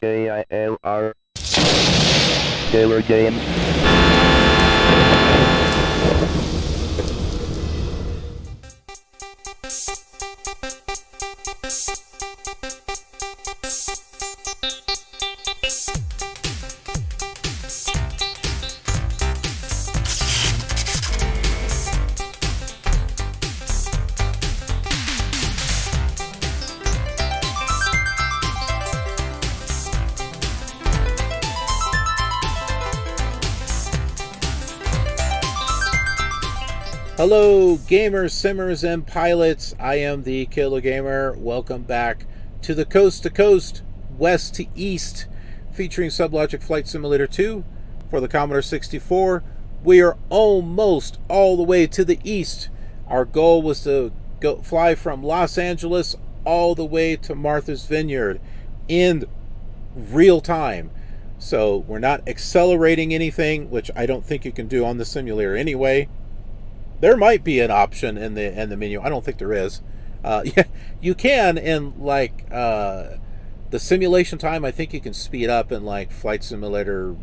KILR Killer Game. Hello, gamers, simmers, and pilots. I am the Killer Gamer. Welcome back to the Coast to Coast, West to East, featuring SubLogic Flight Simulator 2 for the Commodore 64. We are almost all the way to the east. Our goal was to fly from Los Angeles all the way to Martha's Vineyard in real time. So we're not accelerating anything, which I don't think you can do on the simulator anyway. There might be an option in the menu. I don't think there is. Yeah, you can in like the simulation time. I think you can speed up in like Flight Simulator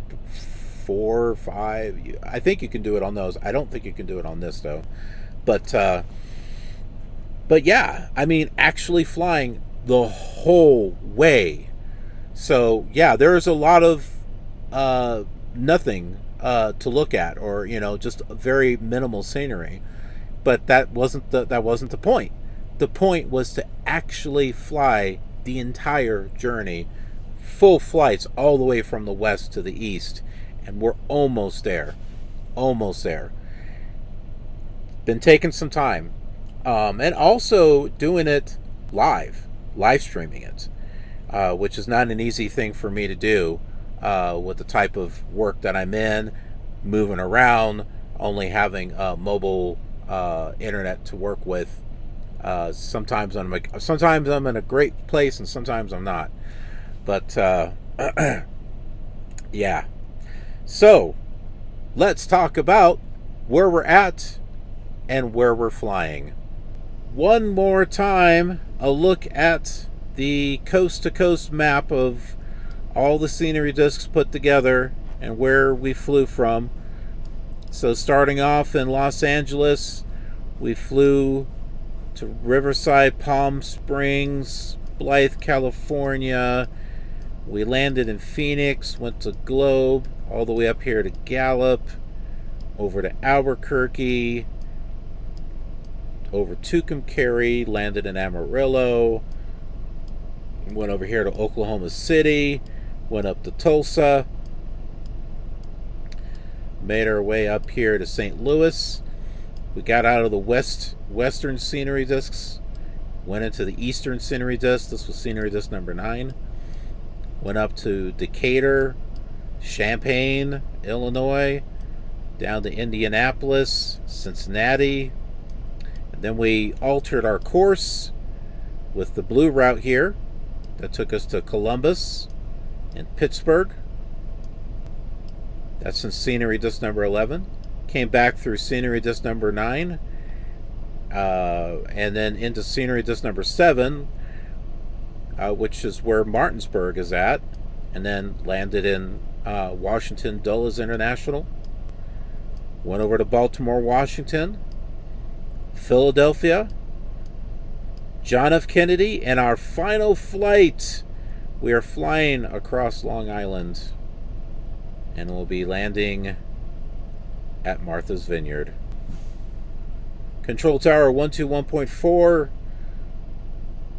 4 or 5. I think you can do it on those. I don't think you can do it on this though. But yeah, I mean actually flying the whole way. So yeah, there's a lot of nothing to look at, or just very minimal scenery, but that wasn't the point. The point was to actually fly the entire journey, full flights all the way from the west to the east, and we're almost there. Been taking some time, and also doing it live streaming it, which is not an easy thing for me to do. With the type of work that I'm in, moving around, only having mobile internet to work with. Sometimes I'm in a great place, and sometimes I'm not. But yeah. So let's talk about where we're at and where we're flying. One more time, a look at the coast-to-coast map of all the scenery discs put together and where we flew from. So starting off in Los Angeles, we flew to Riverside, Palm Springs, Blythe, California. We landed in Phoenix, went to Globe, all the way up here to Gallup, over to Albuquerque, over to Tucumcari, landed in Amarillo, went over here to Oklahoma City, went up to Tulsa, made our way up here to St. Louis. We got out of the western scenery discs, went into the eastern scenery disc. This was scenery disc number 9. Went up to Decatur, Champaign, Illinois, down to Indianapolis, Cincinnati, and then we altered our course with the blue route here that took us to Columbus and Pittsburgh. That's in scenery disc number 11. Came back through scenery disc number 9, and then into scenery disc number 7, which is where Martinsburg is at, and then landed in Washington Dulles International. Went over to Baltimore, Washington, Philadelphia, John F. Kennedy, and our final flight. We are flying across Long Island, and we'll be landing at Martha's Vineyard. Control Tower 121.4,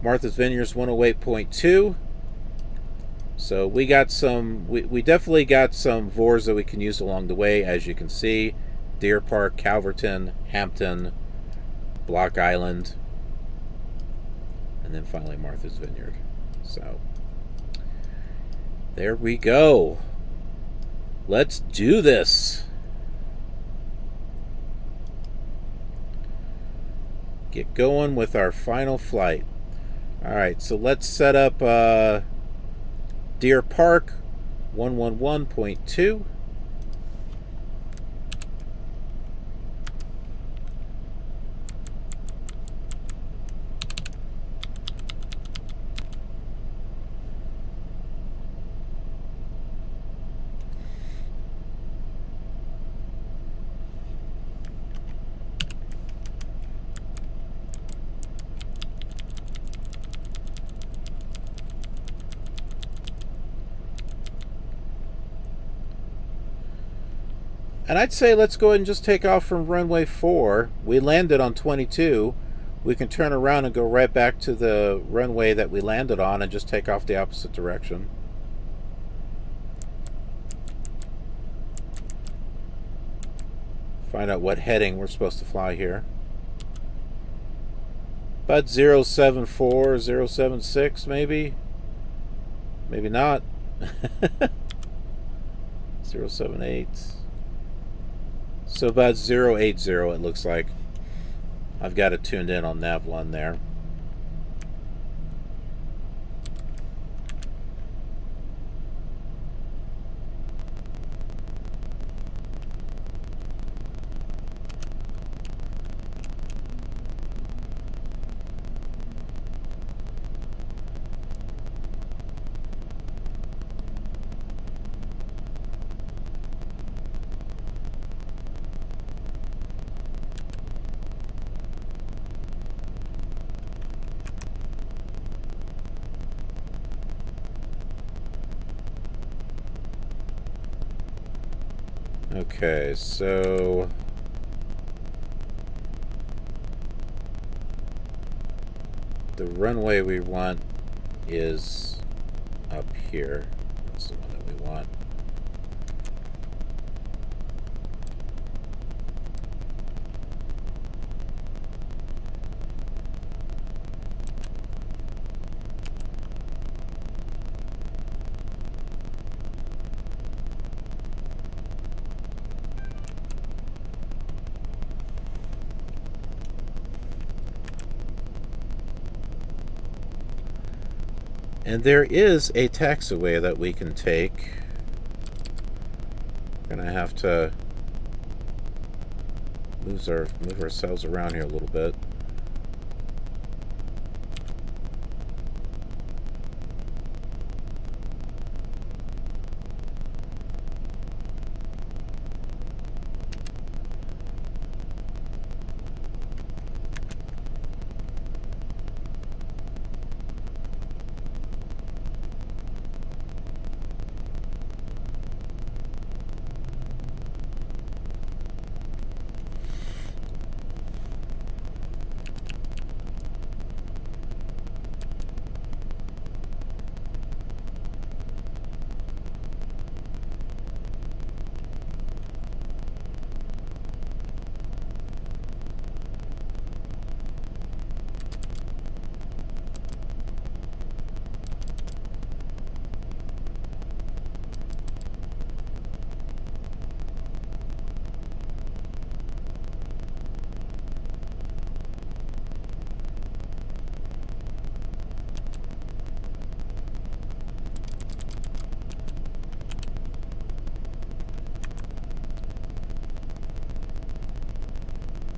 Martha's Vineyard's 108.2. So we got some, we definitely got some VORs that we can use along the way, as you can see. Deer Park, Calverton, Hampton, Block Island, and then finally Martha's Vineyard. So there we go. Let's do this. Get going with our final flight. Alright, so let's set up Deer Park 111.2. And I'd say let's go ahead and just take off from runway 4. We landed on 22. We can turn around and go right back to the runway that we landed on and just take off the opposite direction. Find out what heading we're supposed to fly here. About 074, 076 maybe. Maybe not. 078. So about 080 it looks like. I've got it tuned in on Nav1 there. Okay, so the runway we want is up here. That's the one that we want. And there is a taxiway that we can take. We're gonna have to move ourselves around here a little bit.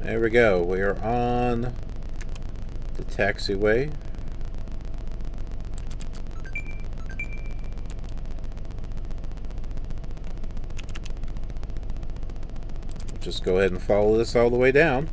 There we go. We are on the taxiway. Just go ahead and follow this all the way down.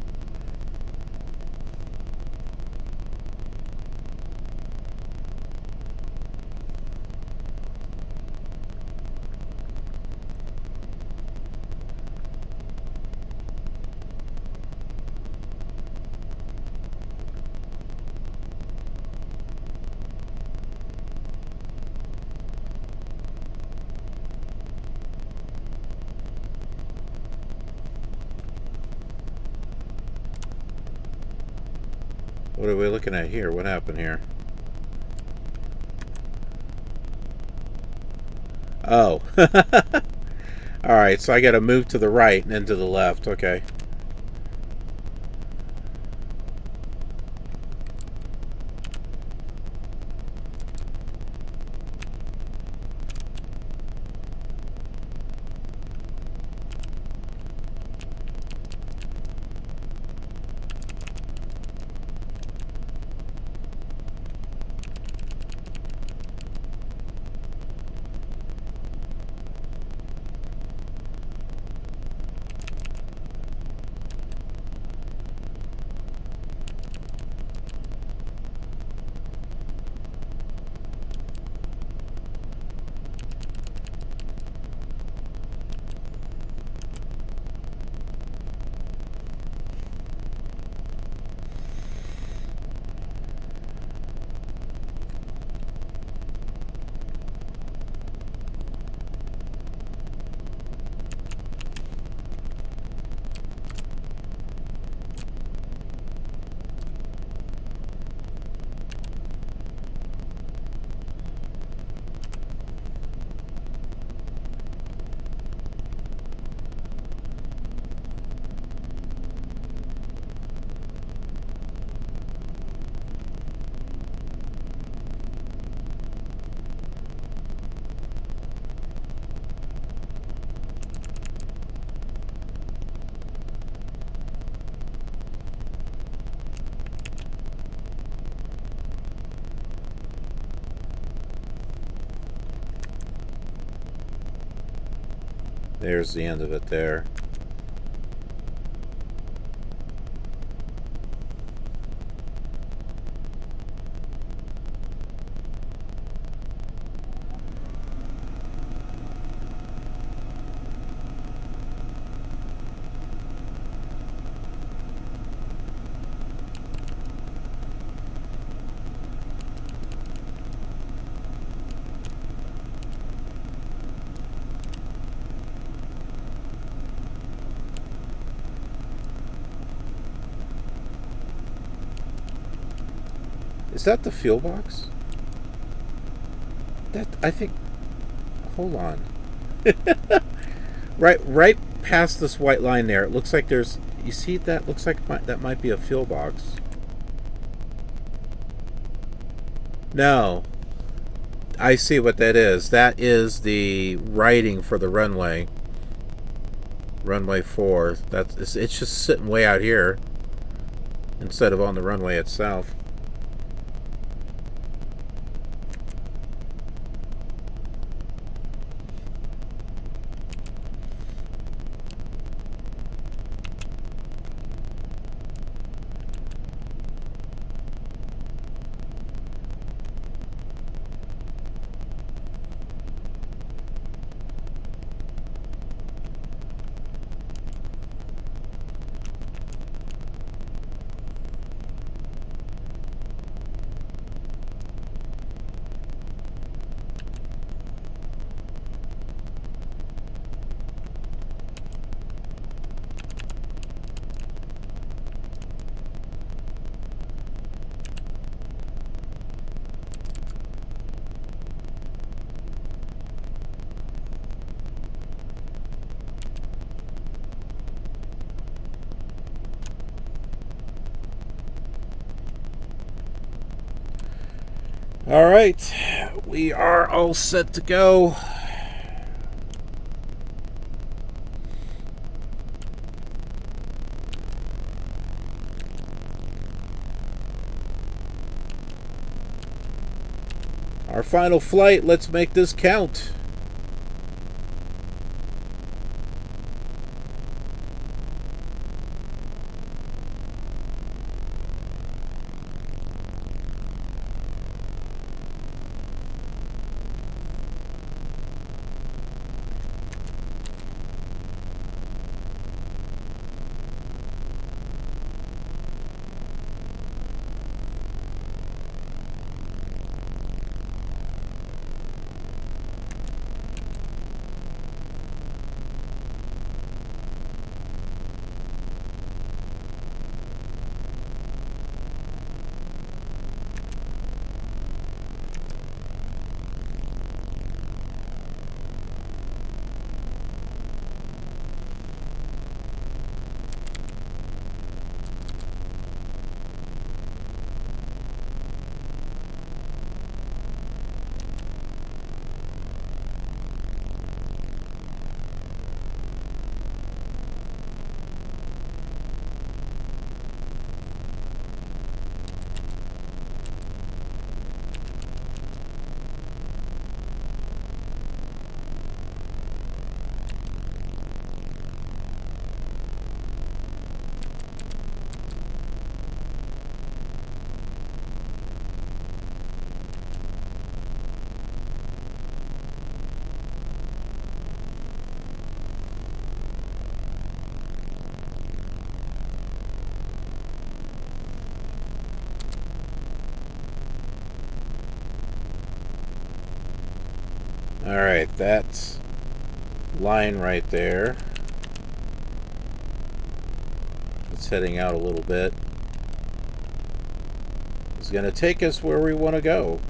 What are we looking at here? What happened here? Oh. Alright, so I gotta move to the right and then to the left. Okay. There's the end of it there. Is that the fuel box? That, I think... Hold on. right past this white line there, it looks like there's... You see that? Looks like that might be a fuel box. No. I see what that is. That is the writing for the runway. Runway 4. It's just sitting way out here instead of on the runway itself. All right, we are all set to go. Our final flight, let's make this count. All right, that's line right there. It's heading out a little bit. It's going to take us where we want to go.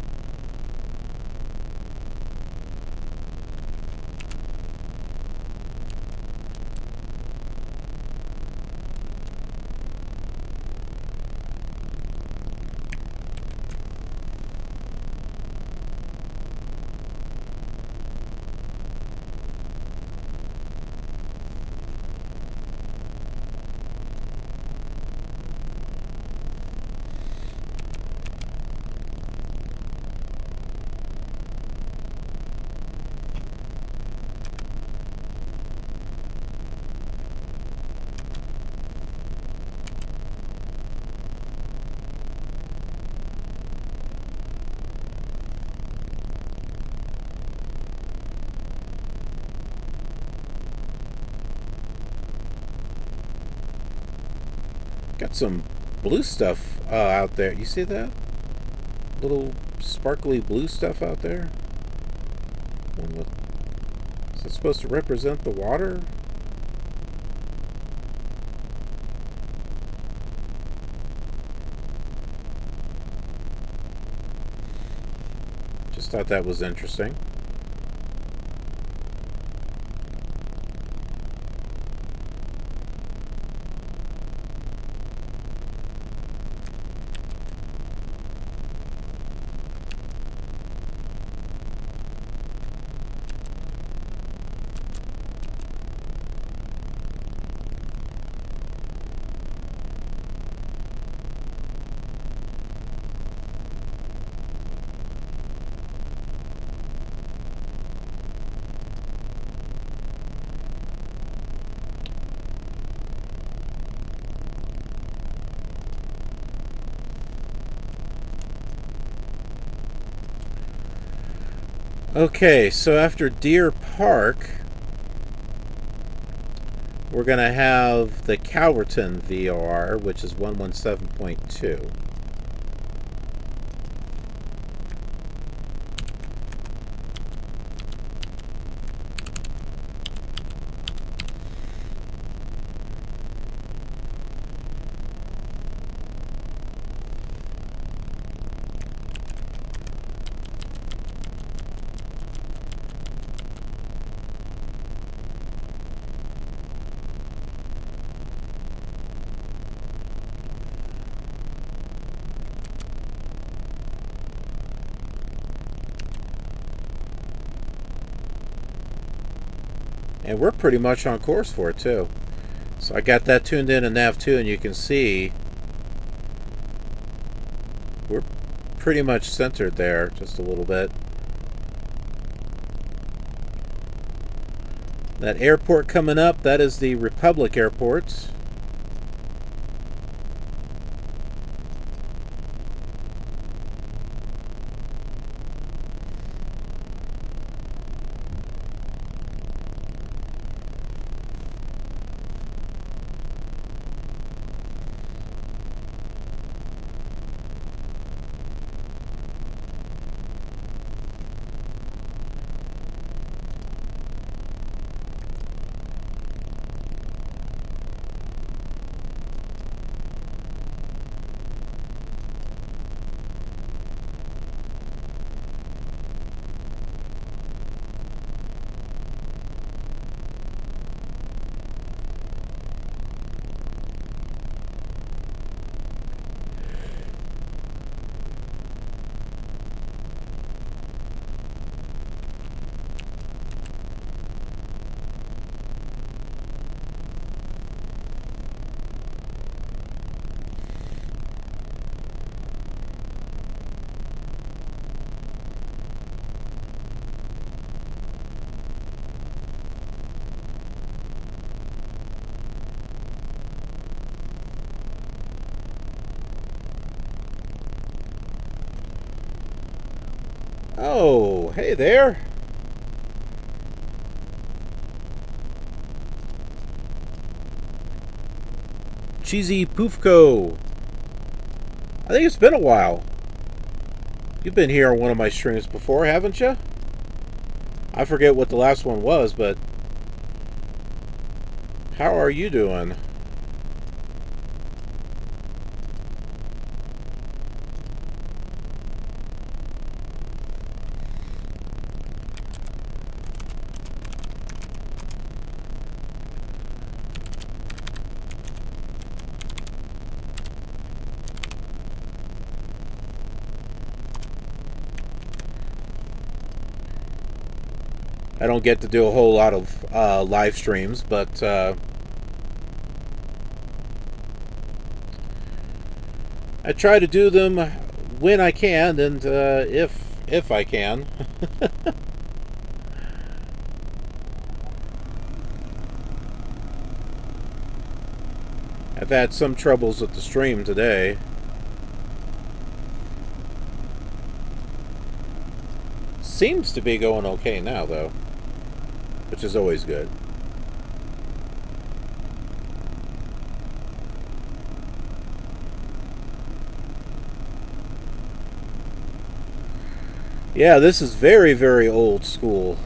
Got some blue stuff out there. You see that? Little sparkly blue stuff out there? Is it supposed to represent the water? Just thought that was interesting. Okay, so after Deer Park, we're going to have the Calverton VOR, which is 117.2. And we're pretty much on course for it, too. So I got that tuned in nav 2, and you can see we're pretty much centered there, just a little bit. That airport coming up, that is the Republic Airport. Oh, hey there. Cheezypoofko. I think it's been a while. You've been here on one of my streams before, haven't you? I forget what the last one was, but how are you doing? I don't get to do a whole lot of live streams, but I try to do them when I can, and if I can. I've had some troubles with the stream today. Seems to be going okay now, though, which is always good. Yeah, this is very, very old school.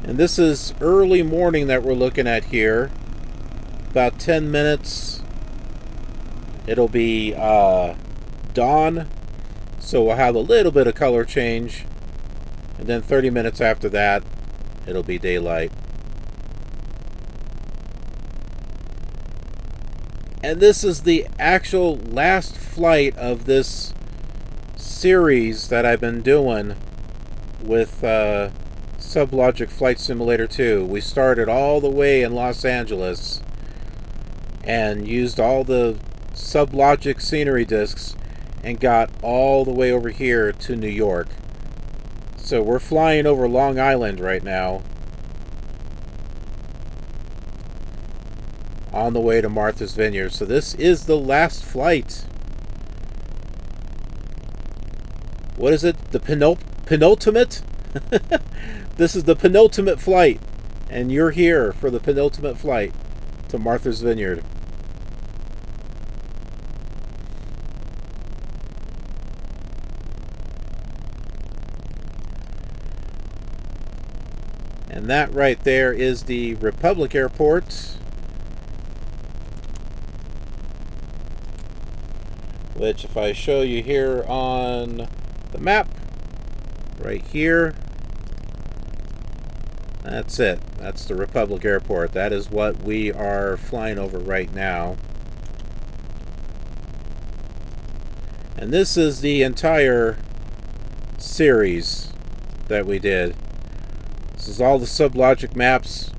And this is early morning that we're looking at here. About 10 minutes. It'll be dawn. So we'll have a little bit of color change. And then 30 minutes after that, it'll be daylight. And this is the actual last flight of this series that I've been doing with SubLogic Flight Simulator 2. We started all the way in Los Angeles and used all the SubLogic scenery discs and got all the way over here to New York. So we're flying over Long Island right now, on the way to Martha's Vineyard. So this is the last flight. What is it? The penultimate? This is the penultimate flight. And you're here for the penultimate flight to Martha's Vineyard. And that right there is the Republic Airport, which if I show you here on the map, right here, that's it. That's the Republic Airport. That is what we are flying over right now. And this is the entire series that we did. This is all the SubLogic maps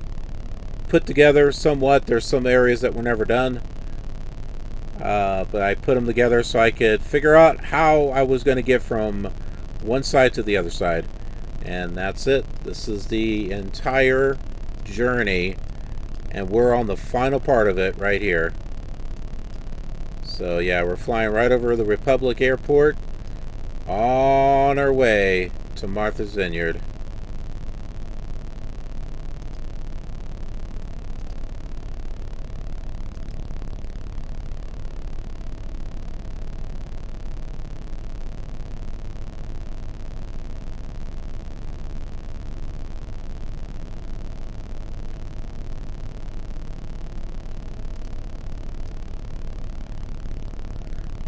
put together somewhat. There's some areas that were never done. But I put them together so I could figure out how I was going to get from one side to the other side. And that's it. This is the entire journey. And we're on the final part of it right here. So yeah, we're flying right over the Republic Airport on our way to Martha's Vineyard.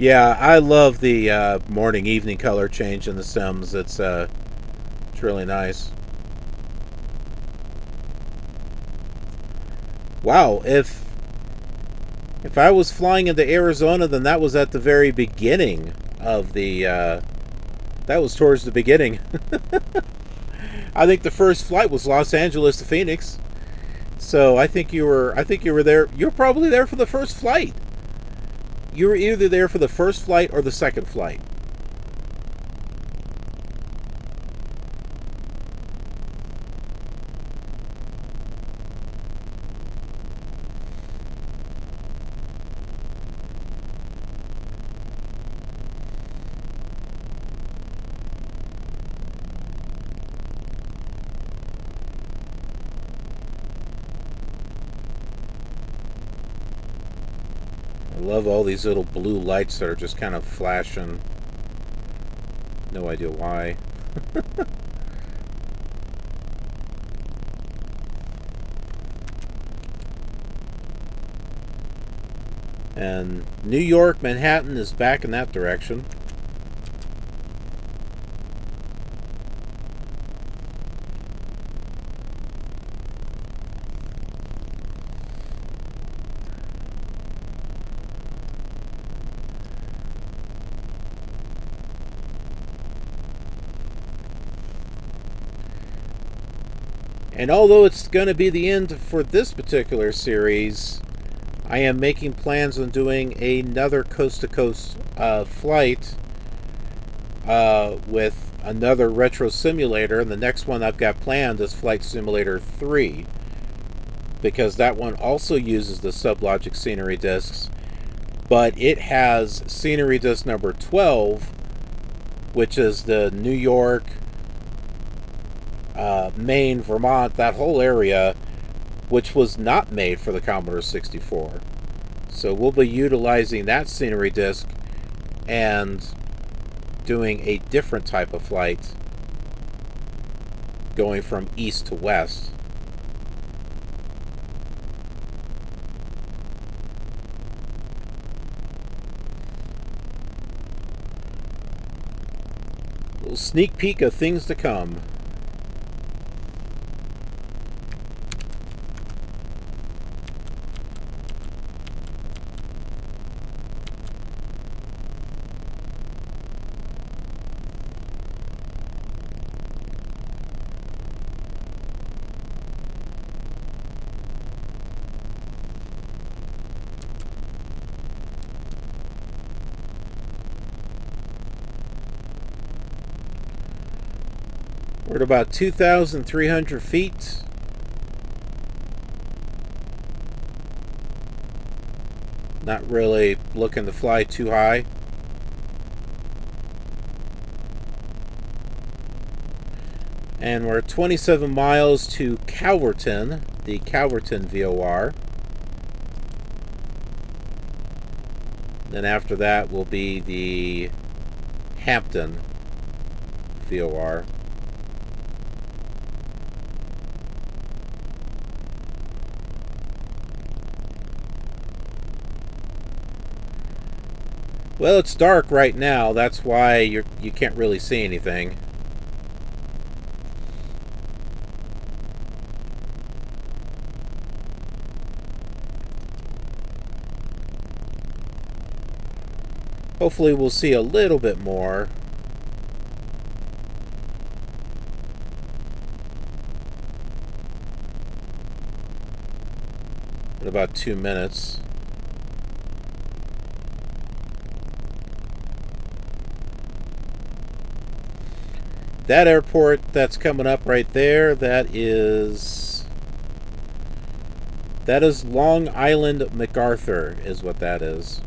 Yeah, I love the morning evening color change in the Sims. It's really nice. Wow, if I was flying into Arizona, then that was at the very beginning of the that was towards the beginning. I think the first flight was Los Angeles to Phoenix. So I think you were there. You're probably there for the first flight. You were either there for the first flight or the second flight. I love all these little blue lights that are just kind of flashing. No idea why. And New York, Manhattan is back in that direction. And although it's going to be the end for this particular series, I am making plans on doing another coast-to-coast flight with another retro simulator. And the next one I've got planned is Flight Simulator 3, because that one also uses the SubLogic scenery discs, but it has scenery disc number 12, which is the New York, Maine, Vermont, that whole area, which was not made for the Commodore 64. So we'll be utilizing that scenery disc and doing a different type of flight, going from east to west. A little sneak peek of things to come. We're at about 2,300 feet. Not really looking to fly too high. And we're 27 miles to Calverton, the Calverton VOR. Then after that will be the Hampton VOR. Well, it's dark right now. That's why you can't really see anything. Hopefully we'll see a little bit more. In about 2 minutes. That airport that's coming up right there, that is Long Island MacArthur is what that is.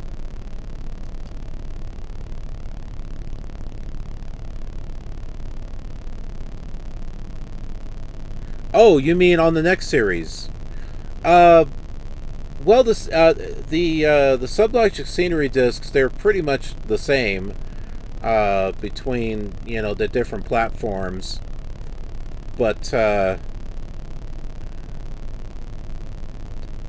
Oh, you mean on the next series? Well, the SubLogic scenery discs, they're pretty much the same. Between, you know, the different platforms, but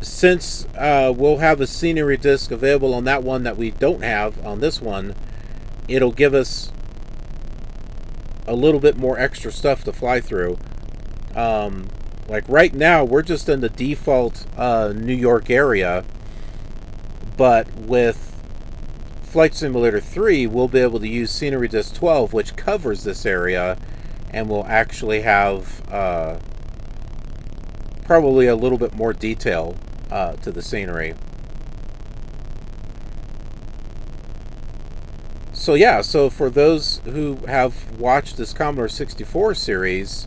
since we'll have a scenery disc available on that one that we don't have on this one, it'll give us a little bit more extra stuff to fly through. Like right now we're just in the default New York area, but with Flight Simulator 3, we'll be able to use Scenery Disc 12, which covers this area, and will actually have probably a little bit more detail to the scenery. So yeah, so for those who have watched this Commodore 64 series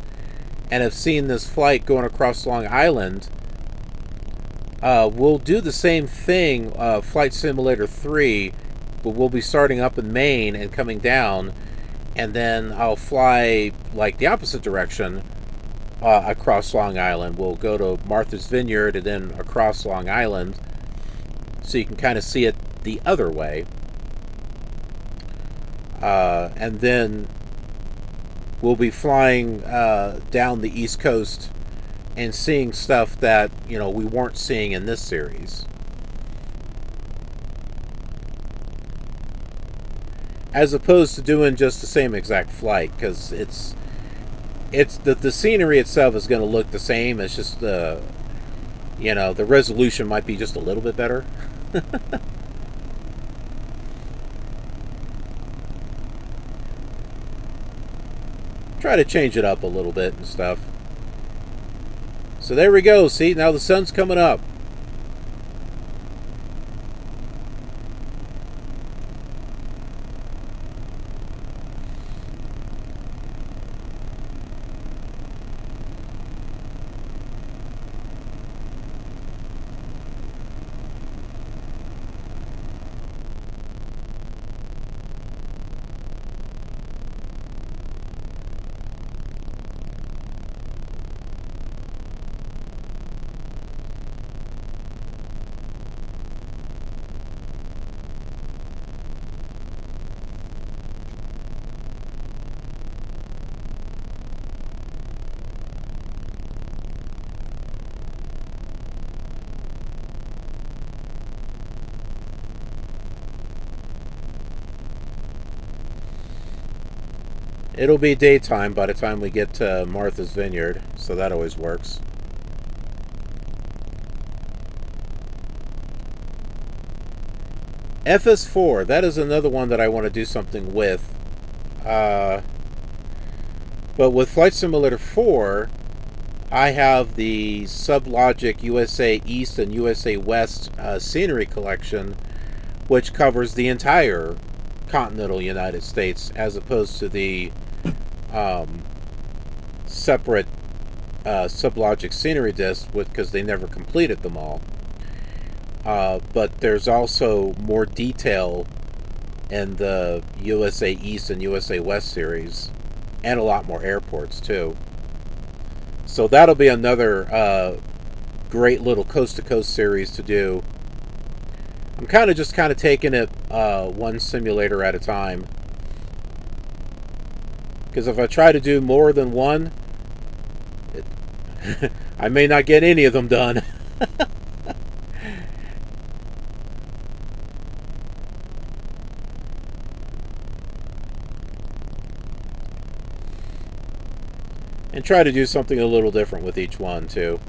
and have seen this flight going across Long Island, we'll do the same thing, Flight Simulator 3, but we'll be starting up in Maine and coming down, and then I'll fly like the opposite direction across Long Island. We'll go to Martha's Vineyard and then across Long Island, so you can kind of see it the other way. And then we'll be flying down the East Coast and seeing stuff that, you know, we weren't seeing in this series. As opposed to doing just the same exact flight, because it's the scenery itself is going to look the same. It's just you know, the resolution might be just a little bit better. Try to change it up a little bit and stuff. So there we go. See, now the sun's coming up. It'll be daytime by the time we get to Martha's Vineyard, so that always works. FS4, that is another one that I want to do something with. But with Flight Simulator 4, I have the SubLogic USA East and USA West scenery collection, which covers the entire continental United States, as opposed to the separate SubLogic scenery discs, because they never completed them all. But there's also more detail in the USA East and USA West series, and a lot more airports too. So that'll be another great little coast-to-coast series to do. I'm just taking it one simulator at a time, because if I try to do more than one, I may not get any of them done. And try to do something a little different with each one, too.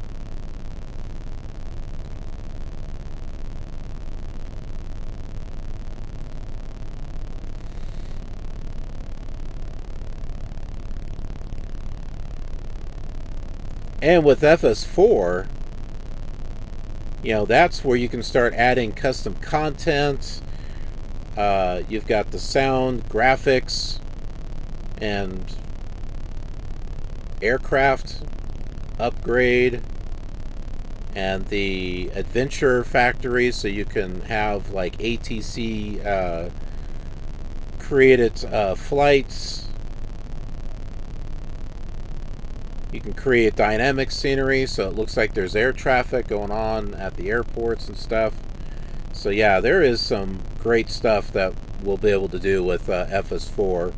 And with FS4, that's where you can start adding custom content. You've got the sound, graphics, and aircraft upgrade, and the adventure factory, so you can have like ATC created flights. You can create dynamic scenery, so it looks like there's air traffic going on at the airports and stuff. So yeah, there is some great stuff that we'll be able to do with FS4.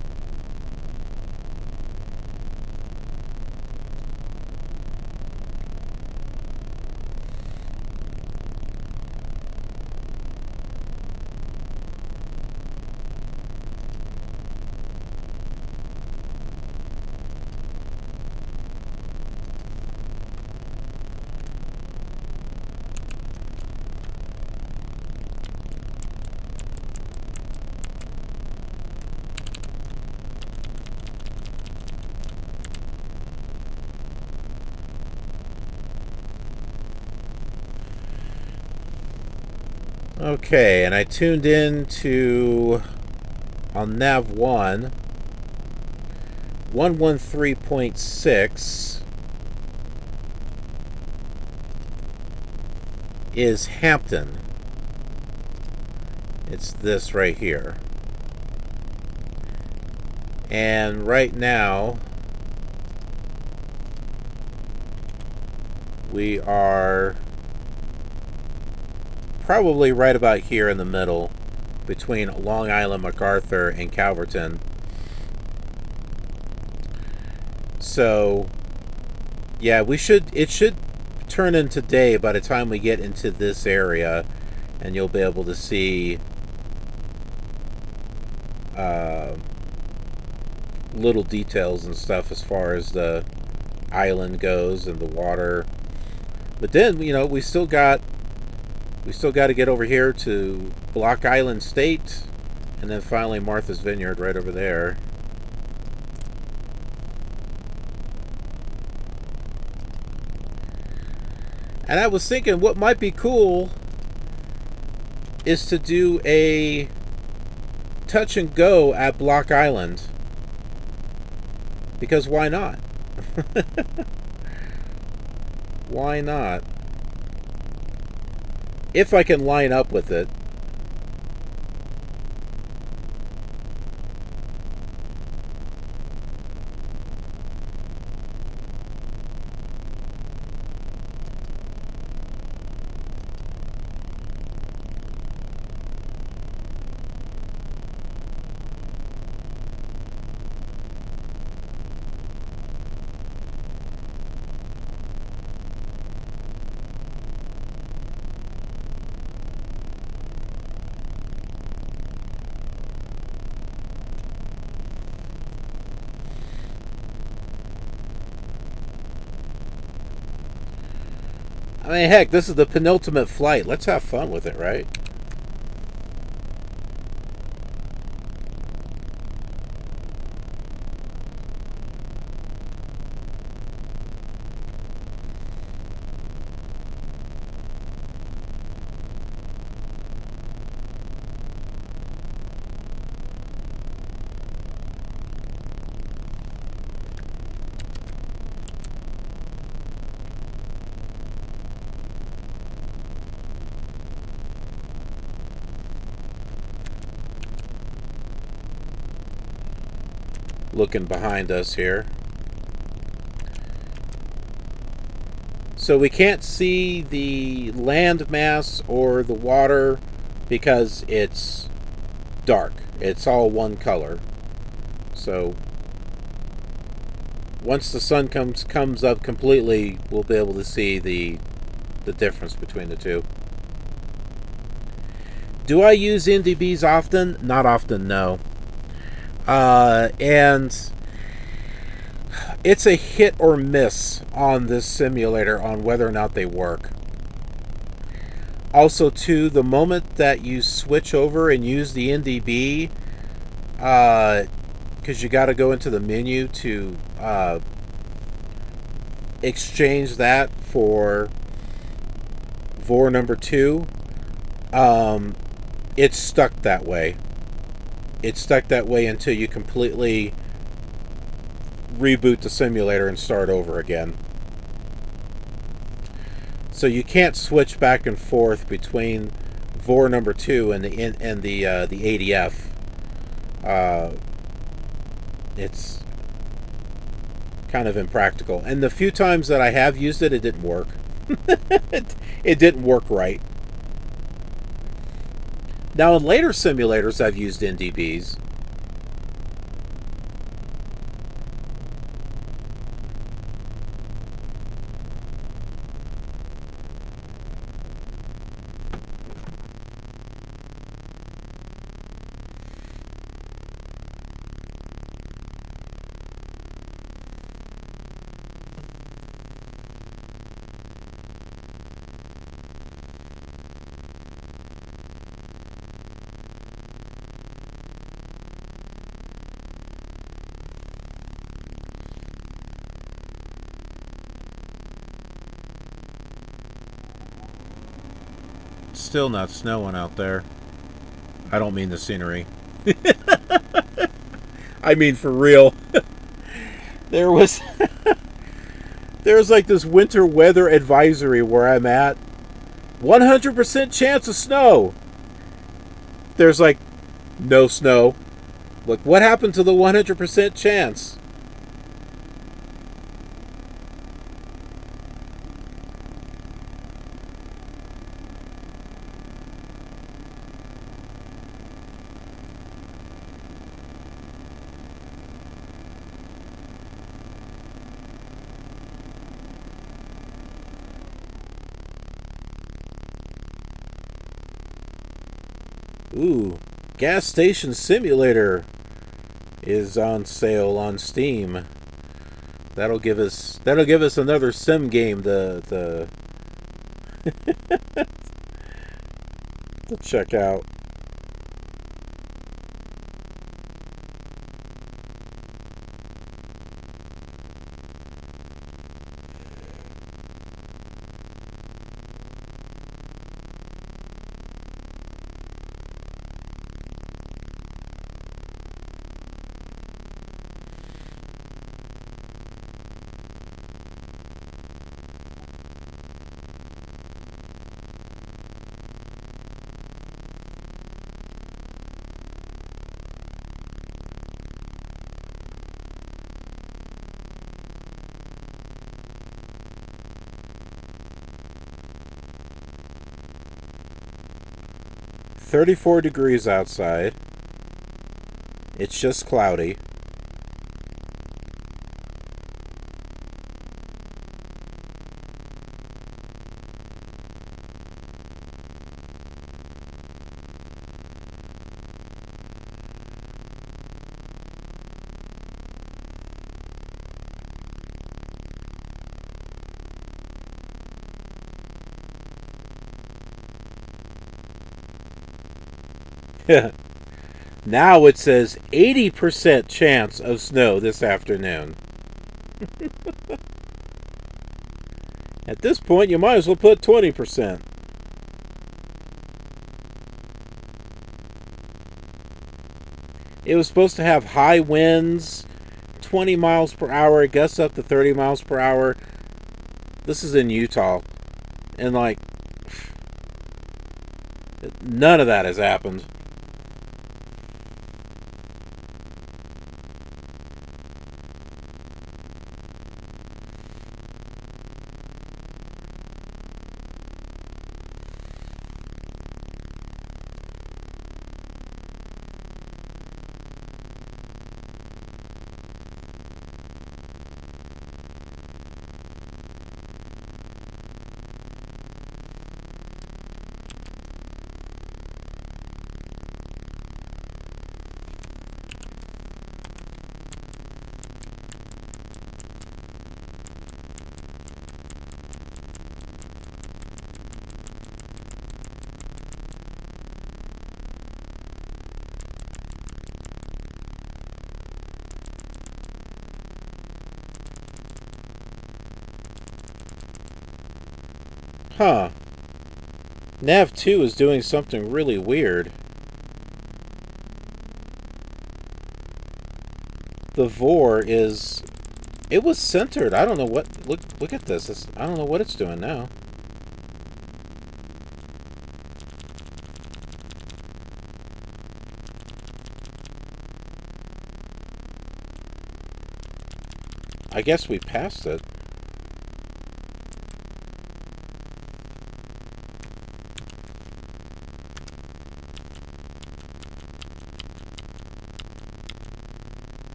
Okay, and I tuned in to, on Nav 1, 113.6 is Hampton. It's this right here. And right now, we are probably right about here in the middle, between Long Island, MacArthur, and Calverton. So, yeah, it should turn into day by the time we get into this area, and you'll be able to see little details and stuff as far as the island goes and the water. But then, we still got to get over here to Block Island State, and then finally Martha's Vineyard right over there. And I was thinking what might be cool is to do a touch and go at Block Island. Because why not? Why not? If I can line up with it. I mean, heck, this is the penultimate flight. Let's have fun with it, right? Looking behind us here. So we can't see the land mass or the water because it's dark. It's all one color. So once the sun comes up completely, we'll be able to see the difference between the two. Do I use NDBs often? Not often, no. And it's a hit or miss on this simulator on whether or not they work. Also, too, the moment that you switch over and use the NDB, because you got to go into the menu to exchange that for VOR number 2, it's stuck that way. It's stuck that way until you completely reboot the simulator and start over again. So you can't switch back and forth between VOR number 2 and the ADF. It's kind of impractical. And the few times that I have used it, it didn't work. It didn't work right. Now, in later simulators, I've used NDBs. Still not snowing out there. I don't mean the scenery. I mean for real. There's like this winter weather advisory where I'm at. 100% chance of snow. There's like no snow. Like, what happened to the 100% chance? Ooh, Gas Station Simulator is on sale on Steam. That'll give us another sim game to check out. .34 degrees outside. It's just cloudy. Now it says 80% chance of snow this afternoon. At this point, you might as well put 20%. It was supposed to have high winds, 20 miles per hour, gusts up to 30 miles per hour. This is in Utah. And like, none of that has happened. Huh. Nav 2 is doing something really weird. The VOR is... It was centered. I don't know what... Look at this. I don't know what it's doing now. I guess we passed it.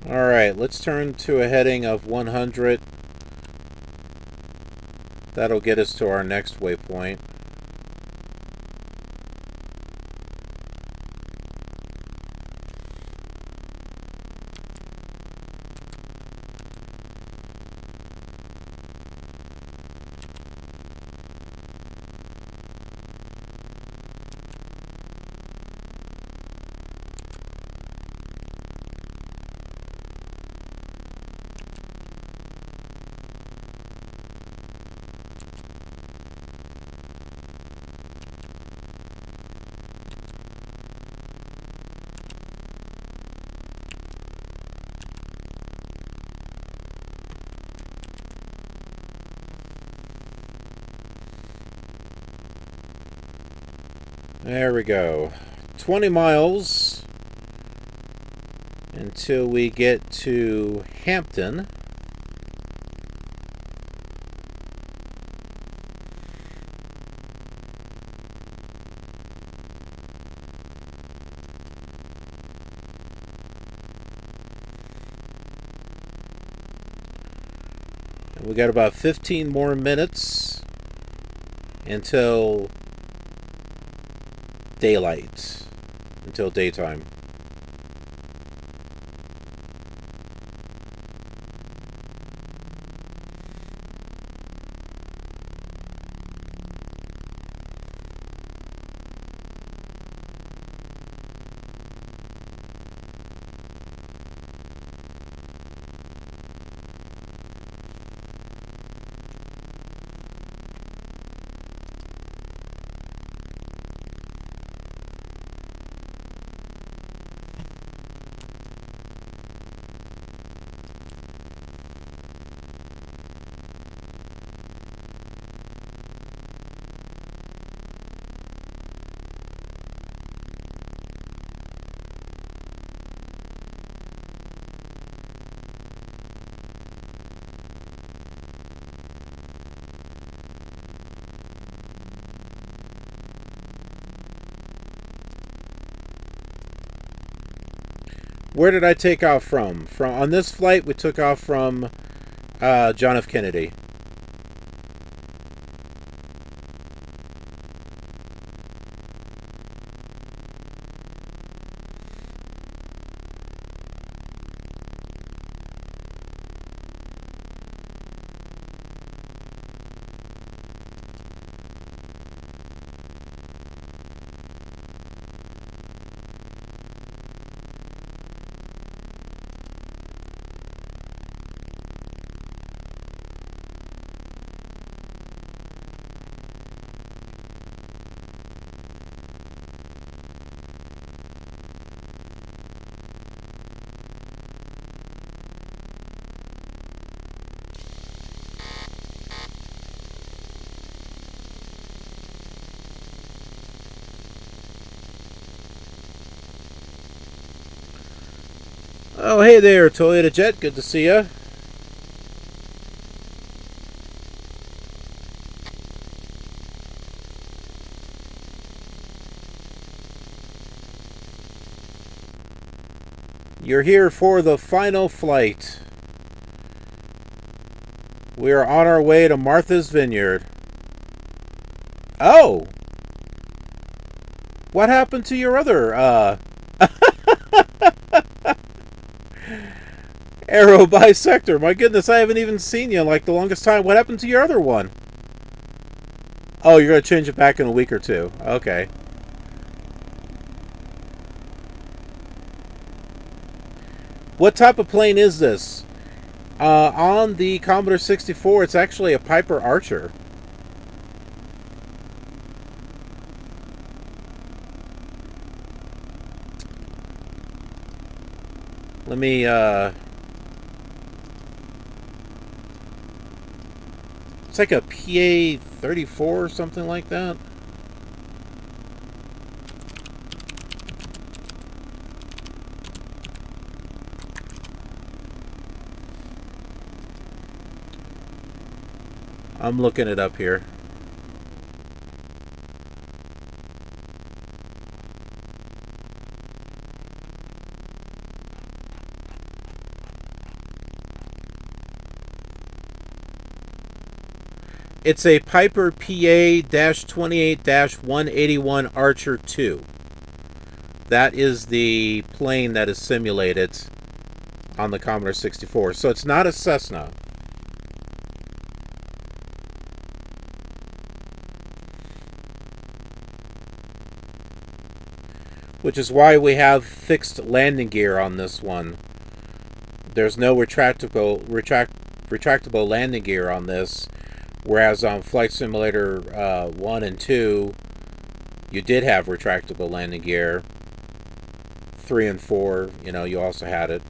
Alright, let's turn to a heading of 100. That'll get us to our next waypoint. There we go. 20 miles until we get to Hampton. And we got about 15 more minutes until daylight, until daytime. Where did I take off from? On this flight, we took off from John F. Kennedy. Oh, hey there, toyotajet. Good to see ya. You're here for the final flight. We are on our way to Martha's Vineyard. Oh! What happened to your other, aerobisector? My goodness, I haven't even seen you in like the longest time. What happened to your other one? Oh, you're going to change it back in a week or two. Okay. What type of plane is this? On the Commodore 64, it's actually a Piper Archer. Let me, it's like a PA-34 or something like that. I'm looking it up here. It's a Piper PA-28-181 Archer 2. That is the plane that is simulated on the Commodore 64. So it's not a Cessna. Which is why we have fixed landing gear on this one. There's no retractable landing gear on this. Whereas on Flight Simulator 1 and 2, you did have retractable landing gear. 3 and 4, you know, you also had it.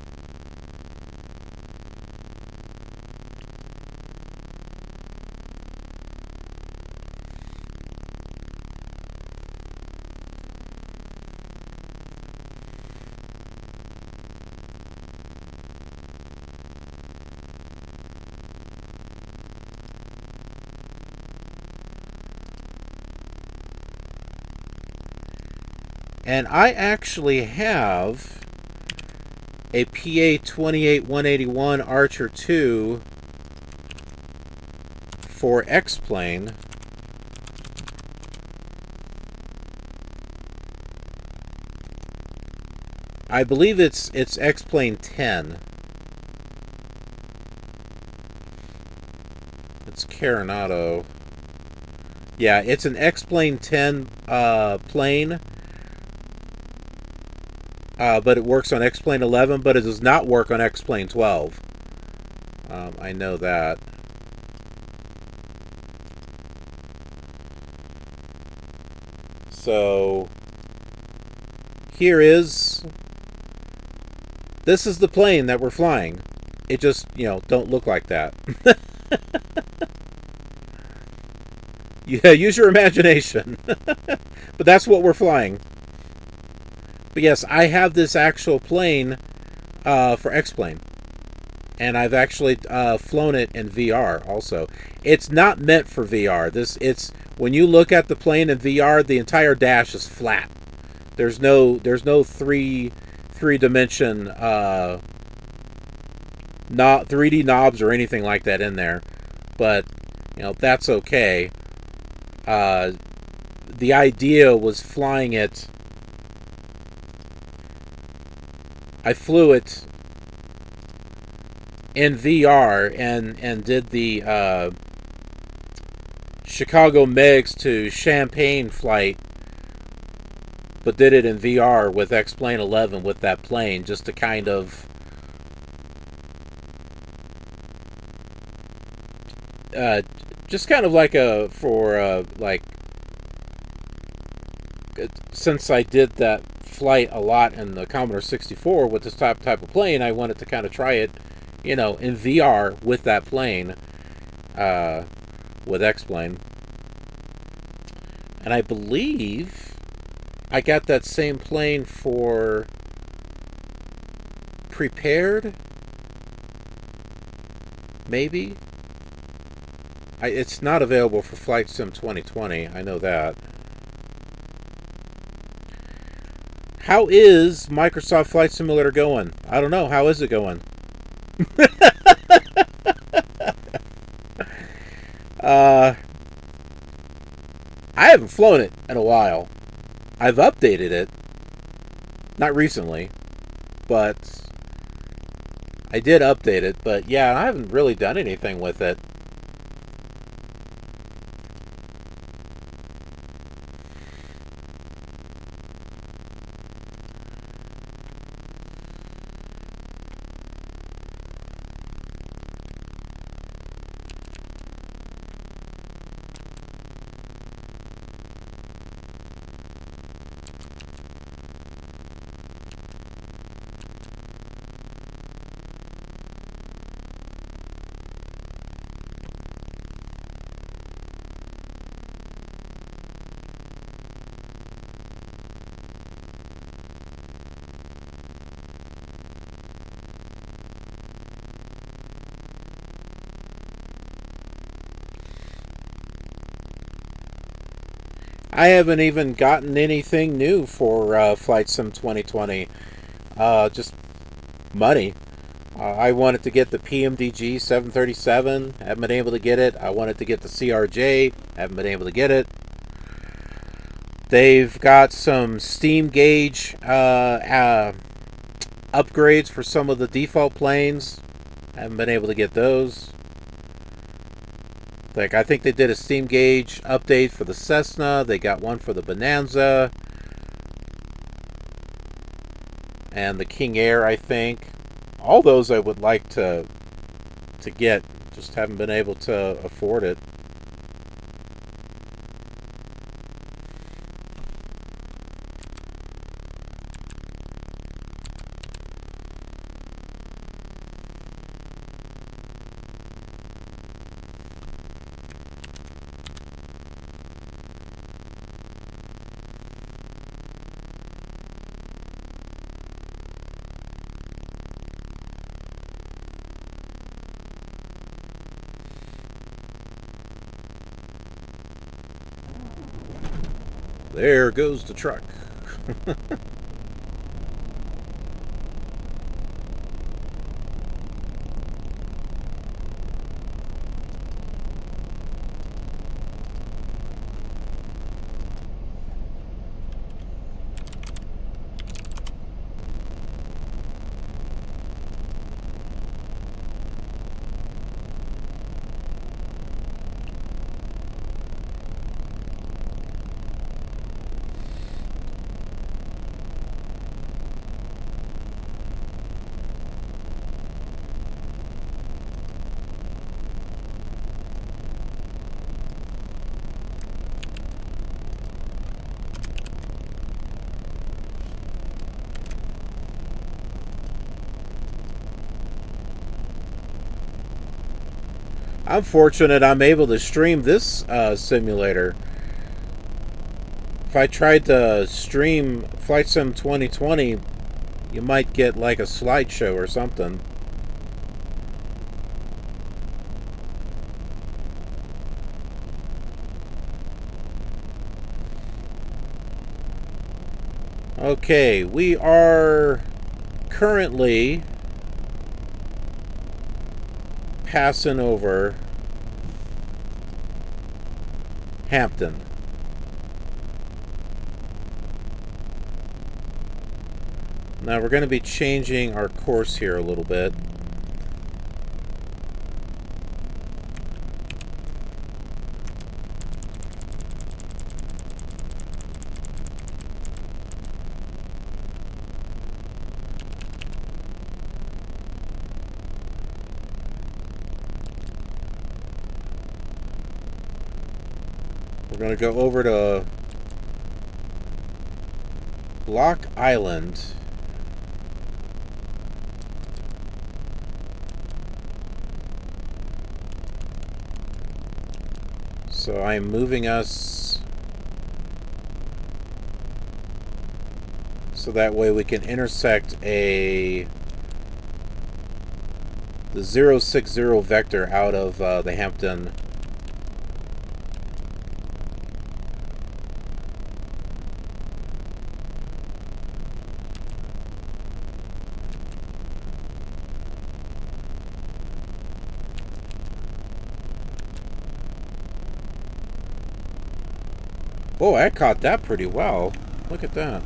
And I actually have a PA-28-181 Archer 2 for X-Plane. I believe it's X-Plane 10. It's Coronado. Yeah, it's an X-Plane 10 plane. But it works on X-Plane 11, but it does not work on X-Plane 12. I know that. So, this is the plane that we're flying. It just, you know, don't look like that. Yeah, use your imagination. But that's what we're flying. But yes, I have this actual plane for X-Plane. And I've actually flown it in VR also. It's not meant for VR. When you look at the plane in VR, the entire dash is flat. There's no three-dimension not 3D knobs or anything like that in there. But, you know, that's okay. The idea was flying it. I flew it in VR and did the Chicago Megs to Champaign flight, but did it in VR with X-Plane 11 with that plane, just to kind of like since I did that flight a lot in the Commodore 64 with this type of plane, I wanted to kind of try it, you know, in VR with that plane, with X-Plane. And I believe I got that same plane for prepared. Maybe. It's not available for Flight Sim 2020. I know that. How is Microsoft Flight Simulator going? I don't know. How is it going? I haven't flown it in a while. I've updated it. Not recently, but I did update it. But yeah, I haven't really done anything with it. I haven't even gotten anything new for Flight Sim 2020. Just money. I wanted to get the PMDG 737. Haven't been able to get it. I wanted to get the CRJ. Haven't been able to get it. They've got some steam gauge upgrades for some of the default planes. Haven't been able to get those. Like, I think they did a steam gauge update for the Cessna. They got one for the Bonanza. And the King Air, I think. All those I would like to get. Just haven't been able to afford it. There goes the truck. I'm fortunate I'm able to stream this simulator. If I tried to stream Flight Sim 2020, you might get like a slideshow or something. Okay, we are currently passing over Hampton. Now we're going to be changing our course here a little bit. We're going to go over to Block Island. So I'm moving us so that way we can intersect a the 060 vector out of the Hampton. Oh, I caught that pretty well. Look at that.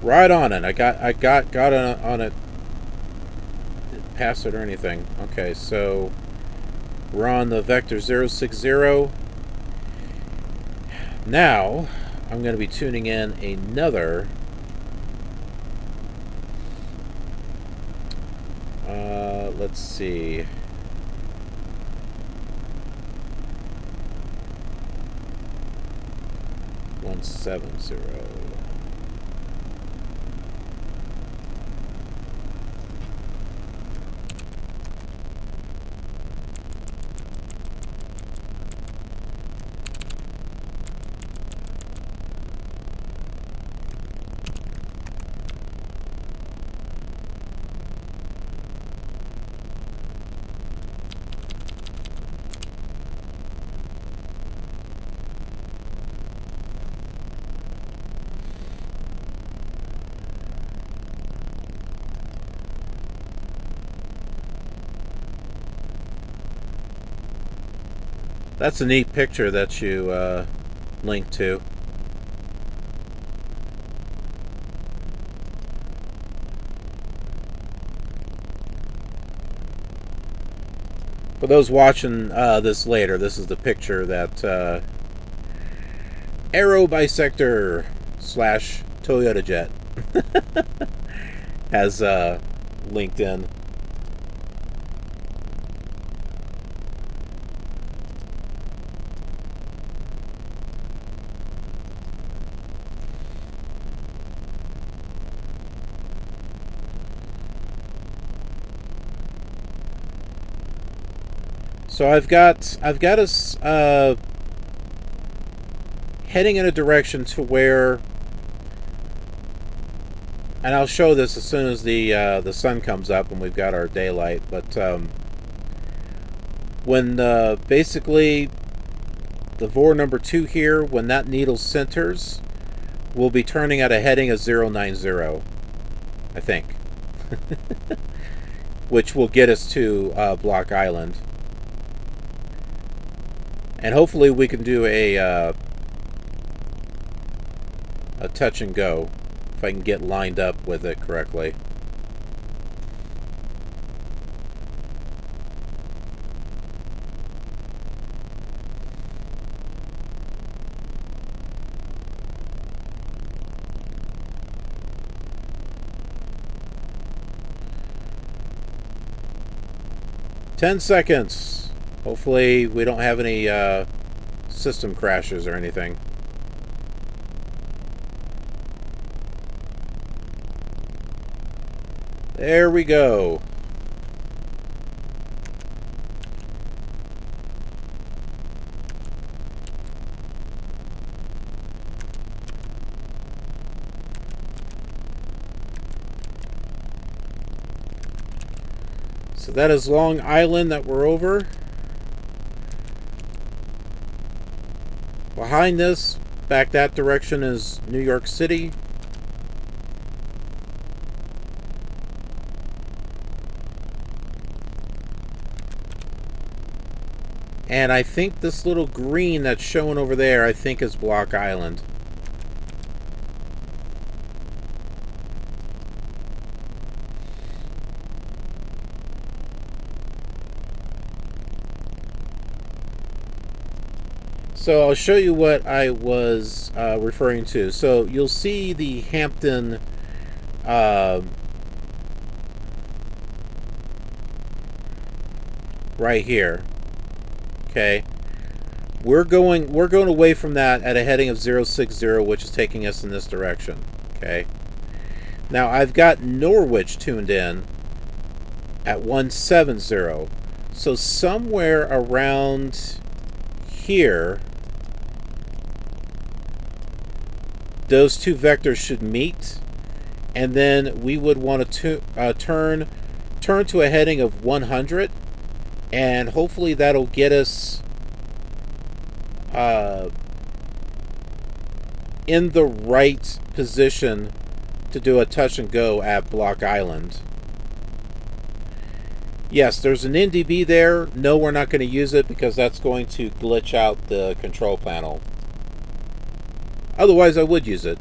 Right on it. I got on it. Didn't pass it or anything. Okay, so we're on the vector 060. Now I'm going to be tuning in another let's see. .70. That's a neat picture that you linked to. For those watching this later, this is the picture that aerobisector / toyotajet has linked in. So I've got us heading in a direction to where, and I'll show this as soon as the sun comes up and we've got our daylight. But when basically the VOR number 2 here, when that needle centers, we'll be turning at a heading of 090, I think, which will get us to Block Island. And hopefully we can do a touch and go, if I can get lined up with it correctly. Ten seconds. Hopefully we don't have any system crashes or anything. There we go. So that is Long Island that we're over. Behind this, back that direction, is New York City. And I think this little green that's showing over there, I think is Block Island. So I'll show you what I was referring to. So you'll see the Hampton right here. Okay, we're going away from that at a heading of 060, which is taking us in this direction. Okay, now I've got Norwich tuned in at 170, so somewhere around here those two vectors should meet, and then we would want to turn to a heading of 100, and hopefully that'll get us in the right position to do a touch and go at Block Island. Yes, there's an NDB there. No, we're not going to use it because that's going to glitch out the control panel. Otherwise, I would use it.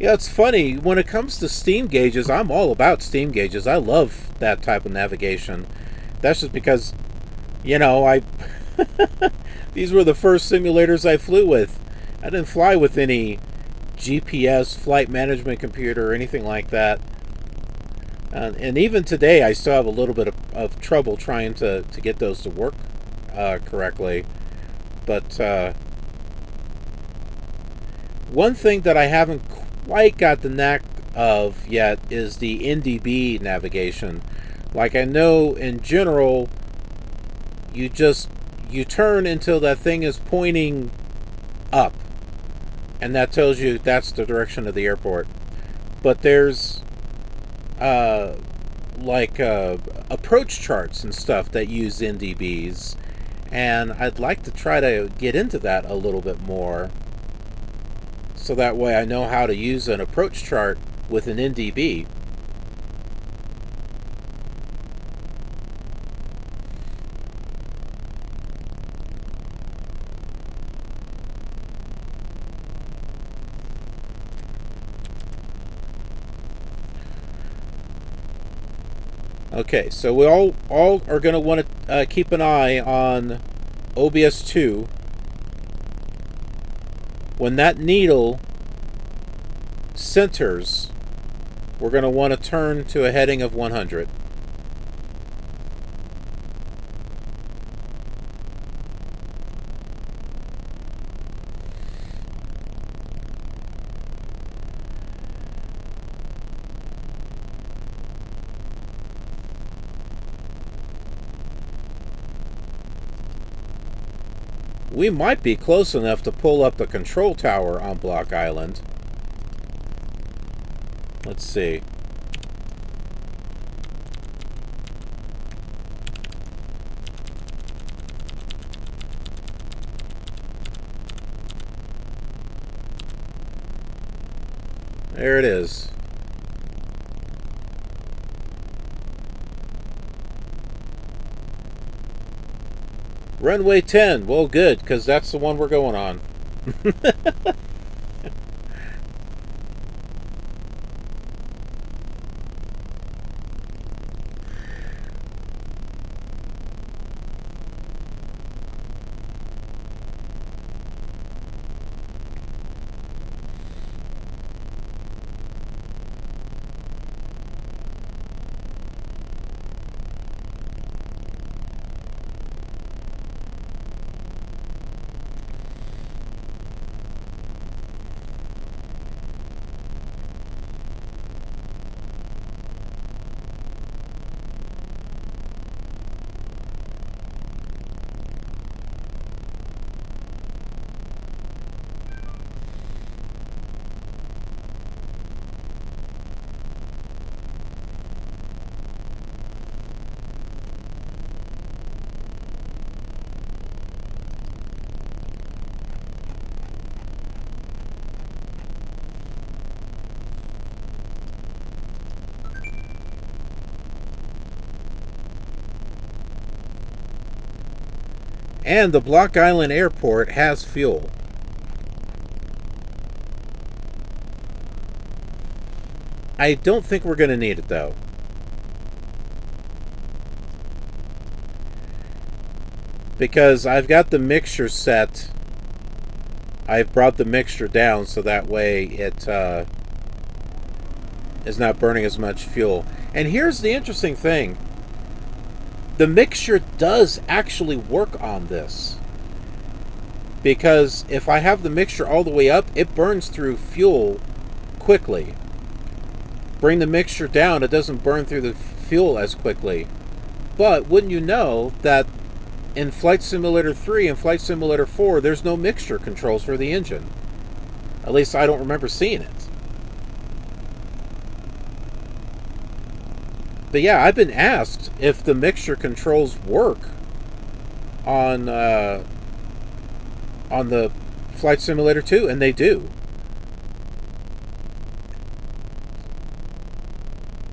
Yeah, it's funny. When it comes to steam gauges, I'm all about steam gauges. I love that type of navigation. That's just because, you know, these were the first simulators I flew with. I didn't fly with any GPS, flight management computer, or anything like that. And even today, I still have a little bit of trouble trying to get those to work correctly. But one thing that I haven't quite got the knack of yet is the NDB navigation. Like, I know in general you turn until that thing is pointing up, and that tells you that's the direction of the airport. But there's approach charts and stuff that use NDBs, and I'd like to try to get into that a little bit more, so that way I know how to use an approach chart with an NDB. Okay, so we all are going to want to keep an eye on OBS 2. When that needle centers, we're going to want to turn to a heading of 100. We might be close enough to pull up the control tower on Block Island. Let's see. There it is. Runway 10. Well, good, because that's the one we're going on. And the Block Island Airport has fuel. I don't think we're going to need it, though. Because I've got the mixture set I've brought the mixture down so that way it is not burning as much fuel. And here's the interesting thing. The mixture does actually work on this. Because if I have the mixture all the way up, it burns through fuel quickly. Bring the mixture down, it doesn't burn through the fuel as quickly. But wouldn't you know that in Flight Simulator 3 and Flight Simulator 4, there's no mixture controls for the engine. At least I don't remember seeing it. But yeah, I've been asked if the mixture controls work on the Flight Simulator 2, and they do.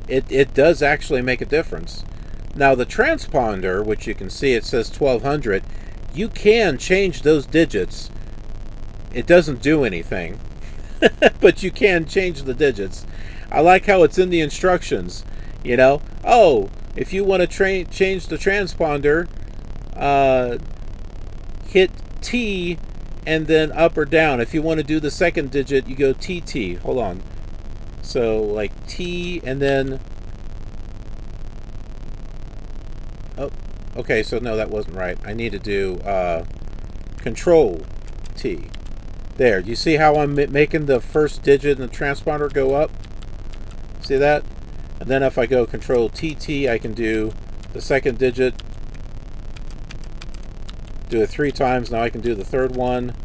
It does actually make a difference. Now the transponder, which you can see it says 1200, you can change those digits. It doesn't do anything, but you can change the digits. I like how it's in the instructions. You know, oh, if you want to change the transponder, hit T and then up or down. If you want to do the second digit, you go TT. Hold on. So like T and then... Oh, okay, so no, that wasn't right. I need to do Control T. There, you see how I'm making the first digit in the transponder go up? See that? And then if I go Control TT, I can do the second digit. Do it 3 times. Now I can do the third one.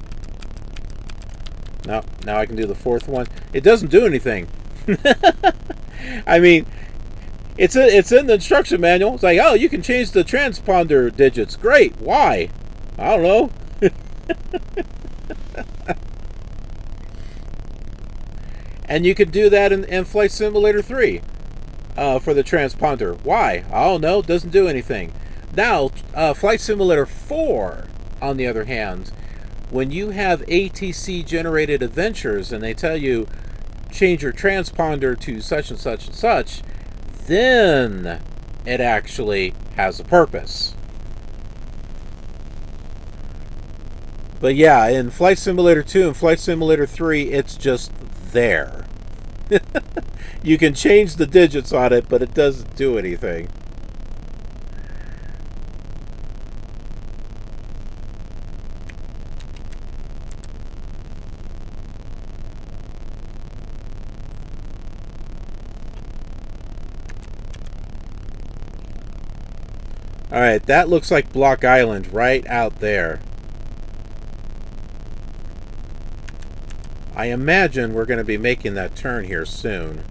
Now I can do the fourth one. It doesn't do anything. I mean, it's in the instruction manual. It's like, oh, you can change the transponder digits. Great. Why? I don't know. And you can do that in Flight Simulator 3 for the transponder. Why? I don't know. Doesn't do anything. Now, Flight Simulator 4, on the other hand, when you have ATC-generated adventures and they tell you, change your transponder to such and such and such, then it actually has a purpose. But yeah, in Flight Simulator 2 and Flight Simulator 3, it's just there. You can change the digits on it, but it doesn't do anything. Alright, that looks like Block Island right out there. I imagine we're going to be making that turn here soon.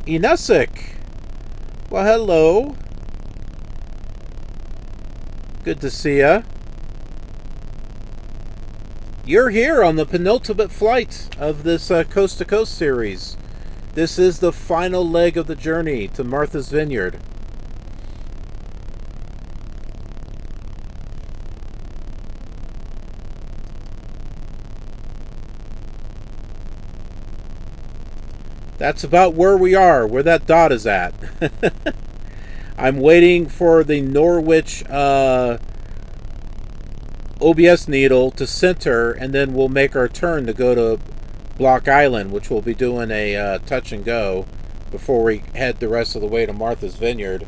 Inusik! Well, hello. Good to see ya. You're here on the penultimate flight of this Coast to Coast series. This is the final leg of the journey to Martha's Vineyard. That's about where we are, where that dot is at. I'm waiting for the Norwich OBS needle to center, and then we'll make our turn to go to Block Island, which we'll be doing a touch and go before we head the rest of the way to Martha's Vineyard.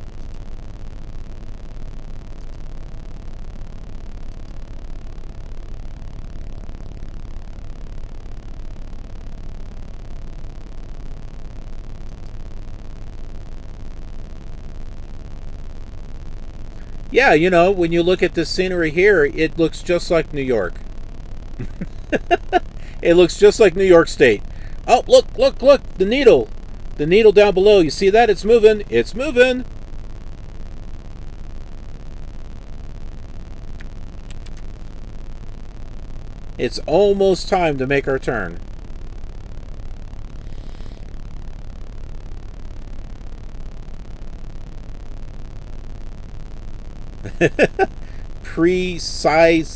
Yeah, you know, when you look at this scenery here, it looks just like New York. It looks just like New York State. Oh, look, look, look, the needle. The needle down below. You see that? It's moving. It's moving. It's almost time to make our turn. Precisely.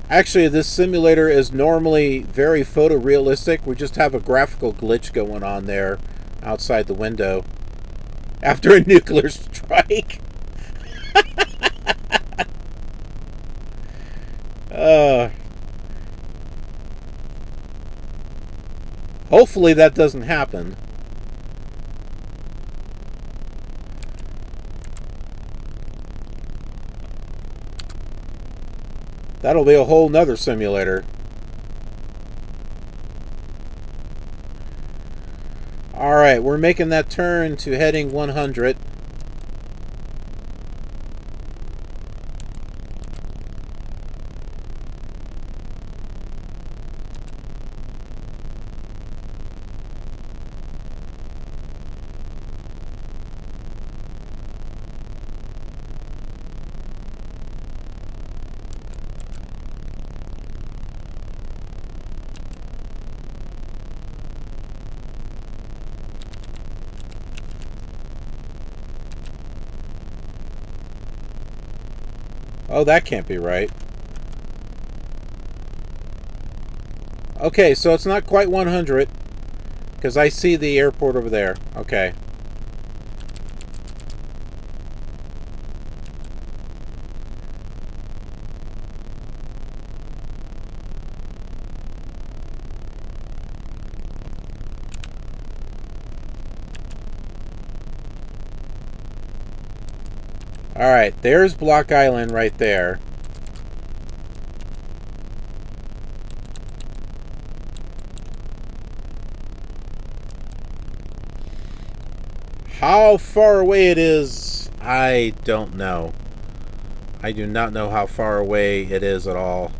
Actually, this simulator is normally very photorealistic. We just have a graphical glitch going on there outside the window after a nuclear strike. Hopefully that doesn't happen. That'll be a whole nother simulator. Alright, we're making that turn to heading 100. Oh, that can't be right. Okay, so it's not quite 100, because I see the airport over there. Okay. Alright, there's Block Island right there. How far away it is, I don't know. I do not know how far away it is at all.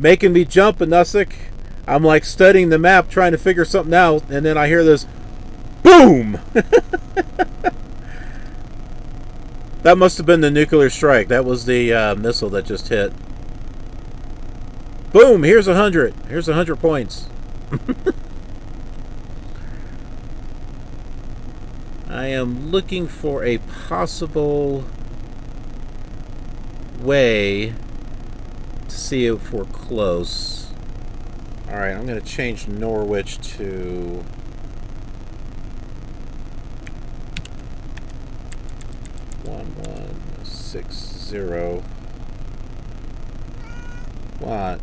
Making me jump, Anusik. I'm like studying the map, trying to figure something out, and then I hear this boom. That must have been the nuclear strike. That was the missile that just hit. Boom, here's 100. Here's 100 points. I am looking for a possible way to see if we're close. Alright, I'm going to change Norwich to 1160. What?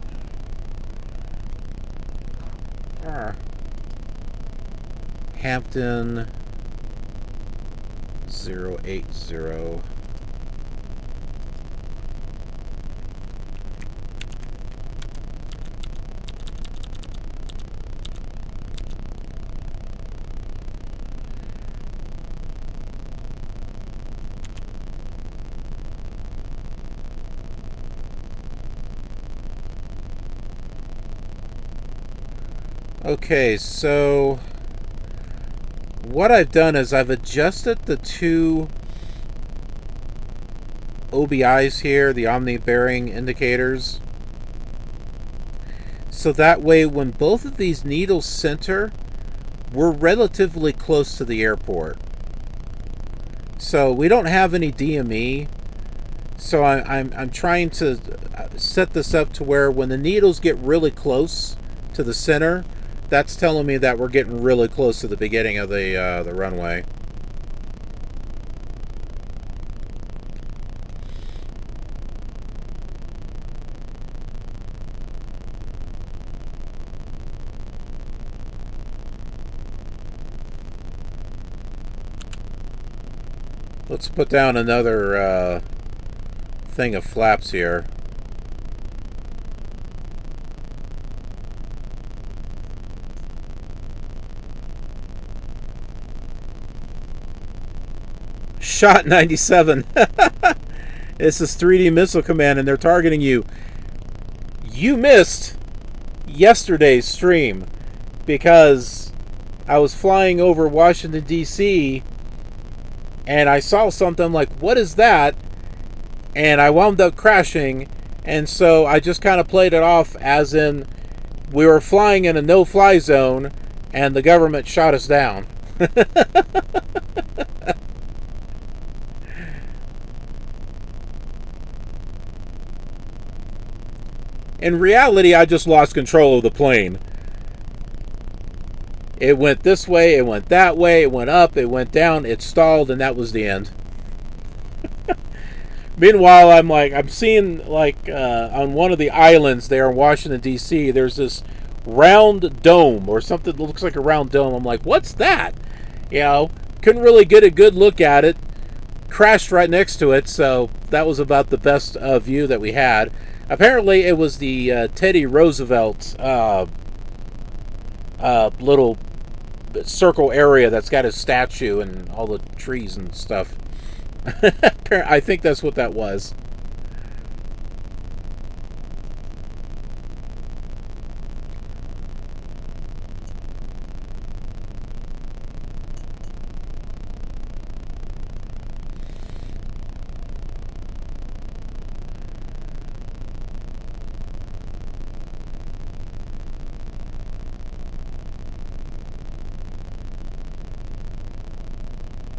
Hampton 080. Okay, so what I've done is I've adjusted the two OBIs here, the omni bearing indicators, so that way when both of these needles center, we're relatively close to the airport. So we don't have any DME, so I'm trying to set this up to where when the needles get really close to the center, that's telling me that we're getting really close to the beginning of the runway. Let's put down another thing of flaps here. Shot 97. This is 3D Missile Command and they're targeting you. You missed yesterday's stream because I was flying over Washington, D.C. and I saw something like, what is that? And I wound up crashing. And so I just kind of played it off as in we were flying in a no-fly zone and the government shot us down. In reality, I just lost control of the plane. It went this way, it went that way, it went up, it went down, it stalled, and that was the end. Meanwhile, I'm seeing on one of the islands there in Washington, D.C., there's this round dome or something that looks like a round dome. I'm like, what's that? You know, couldn't really get a good look at it. Crashed right next to it, so that was about the best view that we had. Apparently, it was the Teddy Roosevelt little circle area that's got his statue and all the trees and stuff. I think that's what that was.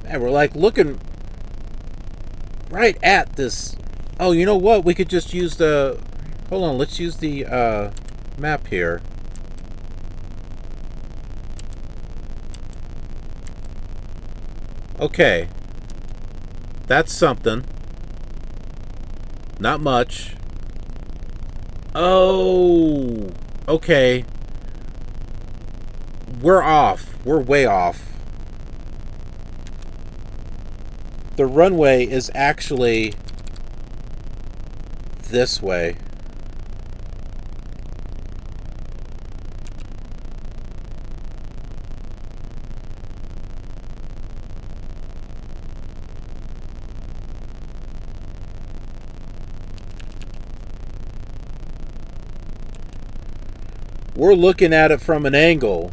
And we're like looking right at this. Oh, you know what? We could just use the... Hold on, let's use the map here. Okay. That's something. Not much. Oh, okay. We're off. We're way off. The runway is actually this way. We're looking at it from an angle.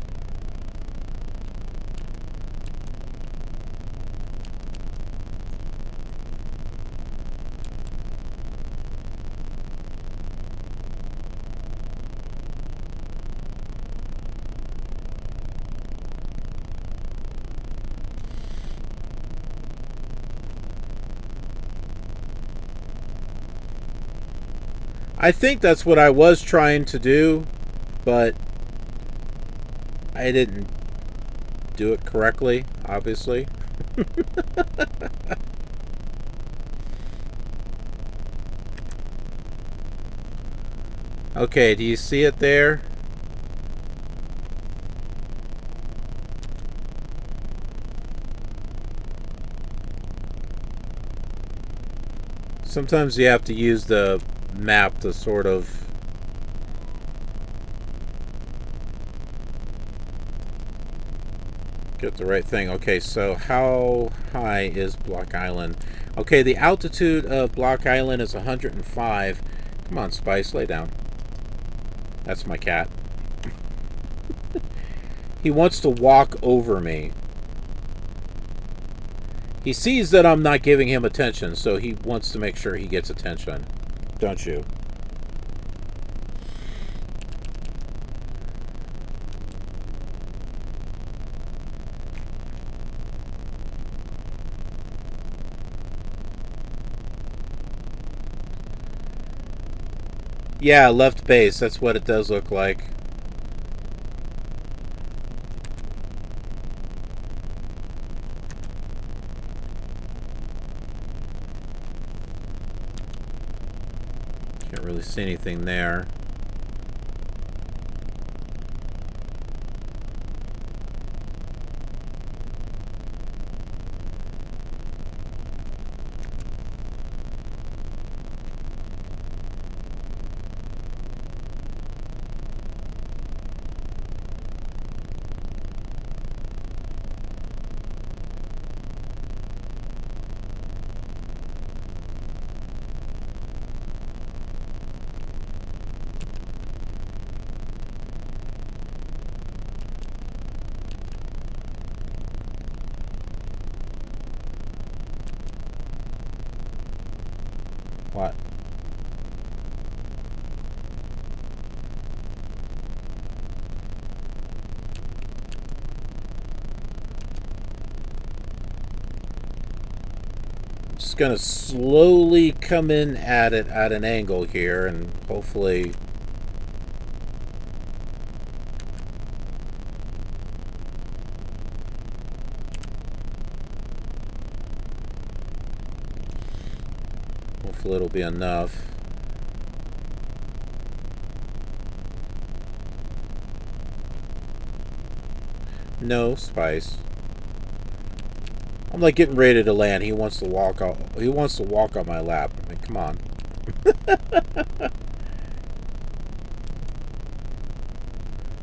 I think that's what I was trying to do, but I didn't do it correctly, obviously. Okay, do you see it there? Sometimes you have to use the map to sort of get the right thing. Okay, so how high is Block Island? Okay, the altitude of Block Island is 105. Come on, Spice, lay down. That's my cat. He wants to walk over me. He sees that I'm not giving him attention, so he wants to make sure he gets attention. Don't you? Yeah, left base. That's what it does look like. Can't really see anything there. What? Just gonna slowly come in at it at an angle here, and hopefully it'll be enough. No spice. I'm like getting ready to land. He wants to walk out. He wants to walk on my lap. I mean, come on.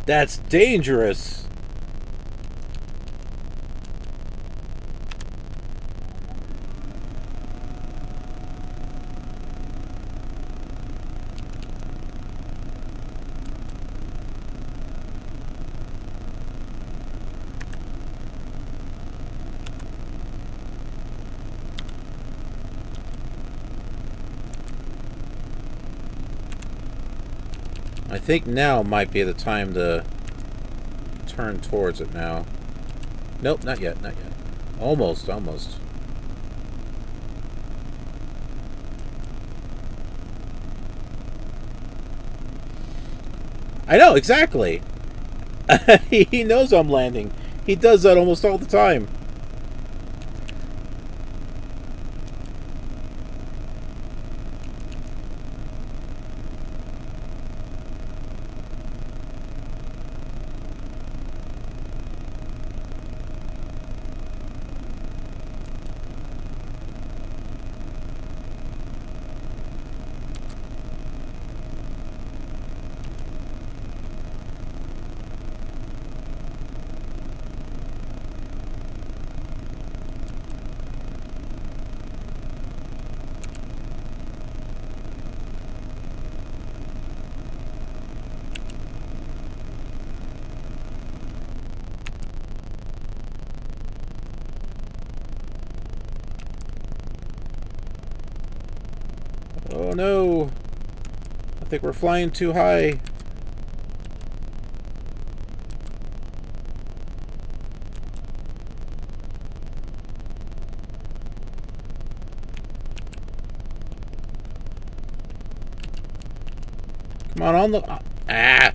That's dangerous. I think now might be the time to turn towards it now. Nope, not yet, not yet. Almost, almost. I know, exactly. He knows I'm landing. He does that almost all the time. Oh no! I think we're flying too high. Come on the... Ah!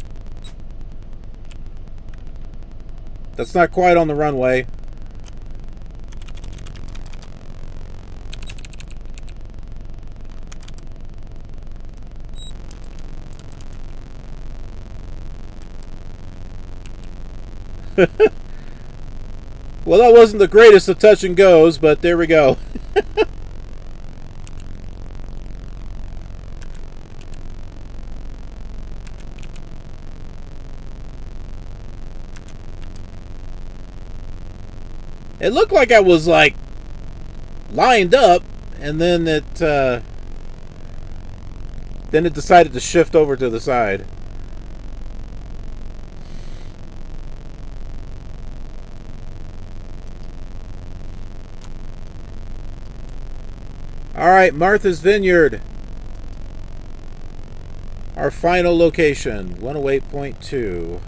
That's not quite on the runway. Well, that wasn't the greatest of touch and goes, but there we go. It looked like I was like lined up, and then it decided to shift over to the side. All right, Martha's Vineyard. Our final location, 108.2.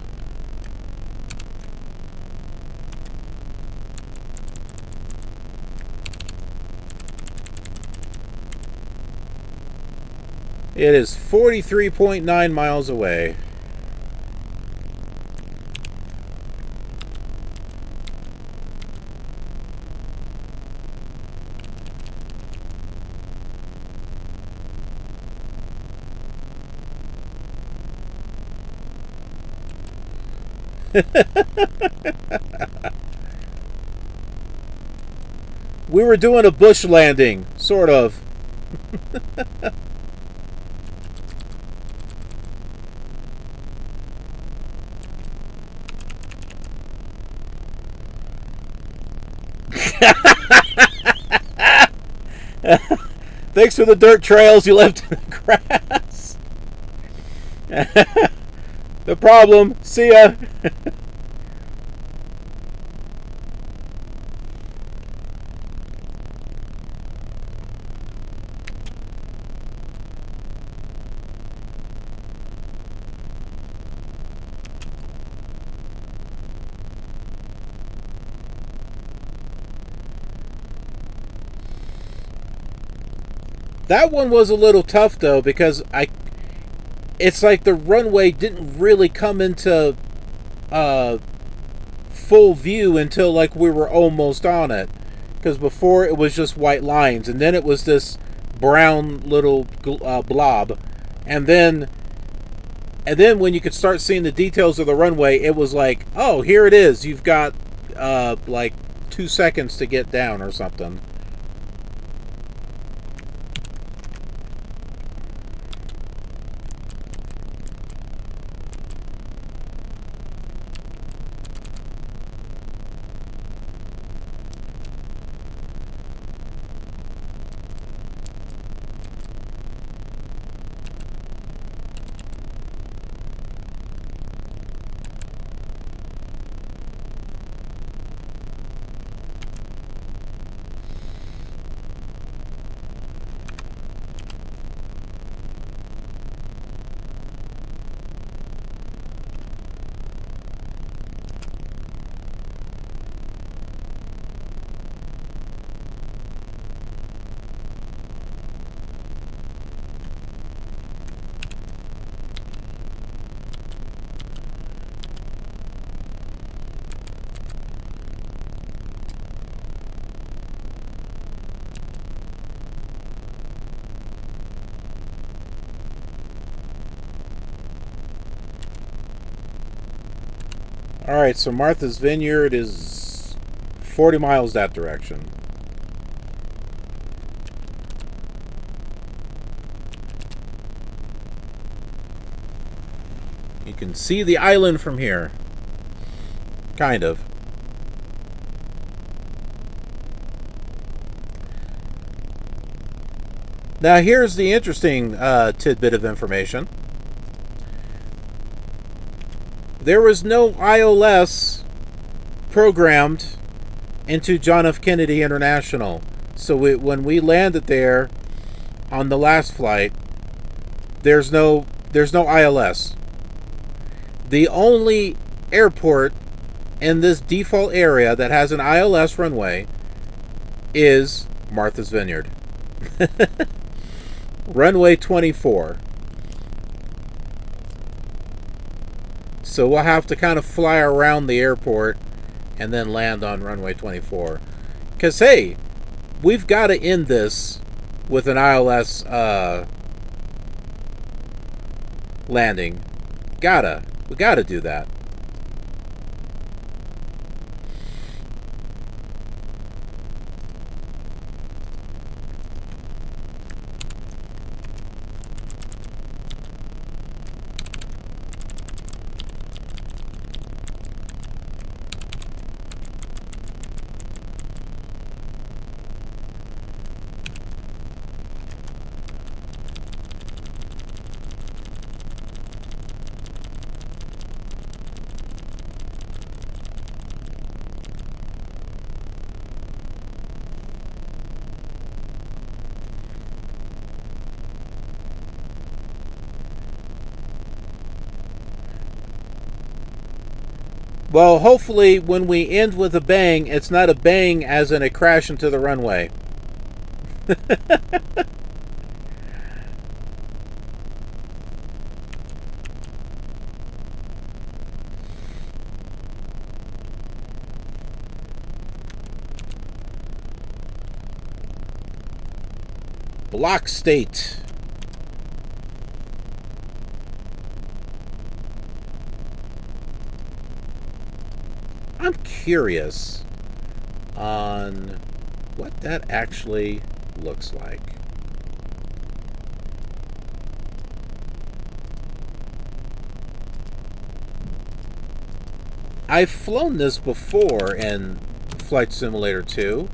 It is 43.9 miles away. We were doing a bush landing, sort of. Thanks for the dirt trails you left in the grass. No problem. See ya. That one was a little tough though, because it's like the runway didn't really come into full view until like we were almost on it, because before it was just white lines, and then it was this brown little blob, and then when you could start seeing the details of the runway, it was like, oh, here it is, you've got like 2 seconds to get down or something. Alright, so Martha's Vineyard is 40 miles that direction. You can see the island from here. Kind of. Now here's the interesting tidbit of information. There was no ILS programmed into John F. Kennedy International. So when we landed there on the last flight, there's no ILS. The only airport in this default area that has an ILS runway is Martha's Vineyard. Runway 24. So we'll have to kind of fly around the airport and then land on runway 24. Because, hey, we've got to end this with an ILS landing. We gotta do that. Well, hopefully when we end with a bang, it's not a bang as in a crash into the runway. Block state. I'm curious on what that actually looks like. I've flown this before in Flight Simulator 2.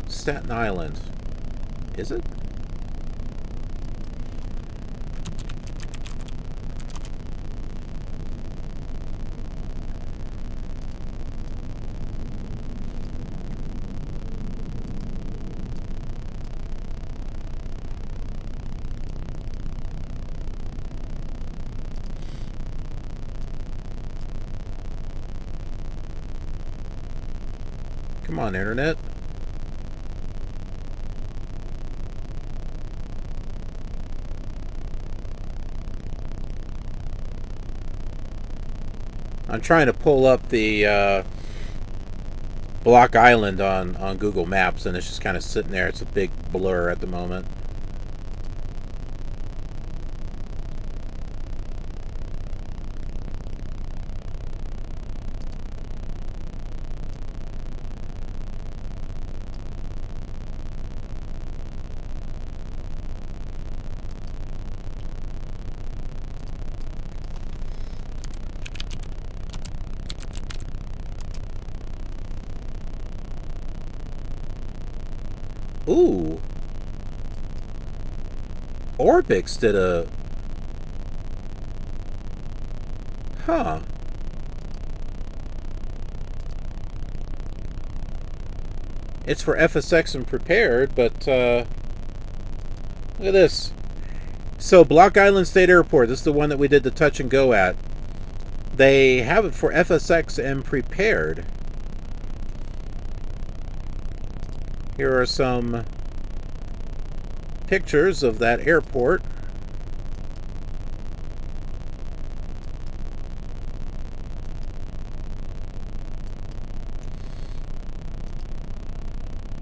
Staten Island. Is it? Come on, Internet. I'm trying to pull up the Block Island on Google Maps, and it's just kind of sitting there. It's a big blur at the moment. Ooh. Orbix did a... Huh. It's for FSX and prepared, but look at this. So Block Island State Airport, this is the one that we did the touch and go at. They have it for FSX and prepared. Here are some pictures of that airport.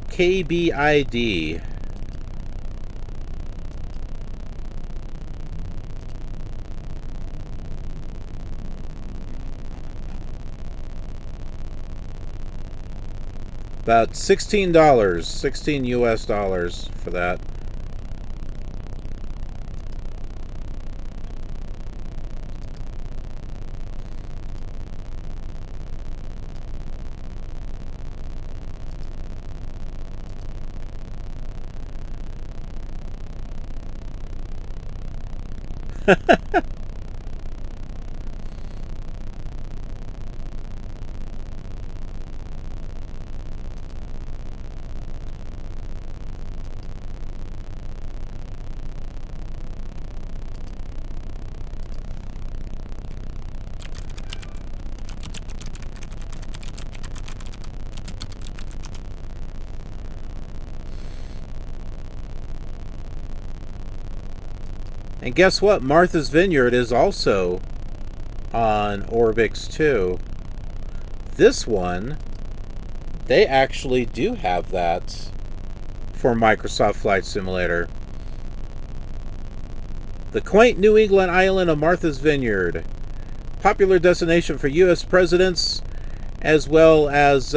KBID. About $16, 16 US dollars for that. And guess what? Martha's Vineyard is also on Orbix too. This one, they actually do have that for Microsoft Flight Simulator. The quaint New England island of Martha's Vineyard. Popular destination for U.S. presidents as well as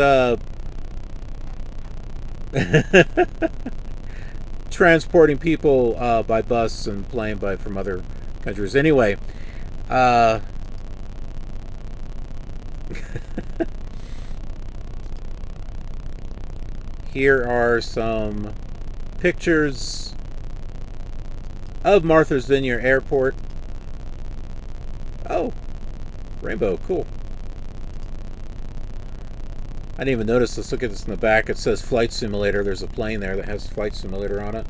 transporting people by bus and plane from other countries. Anyway, here are some pictures of Martha's Vineyard Airport. Oh, rainbow, cool. I didn't even notice. Let's look at this in the back. It says Flight Simulator. There's a plane there that has Flight Simulator on it.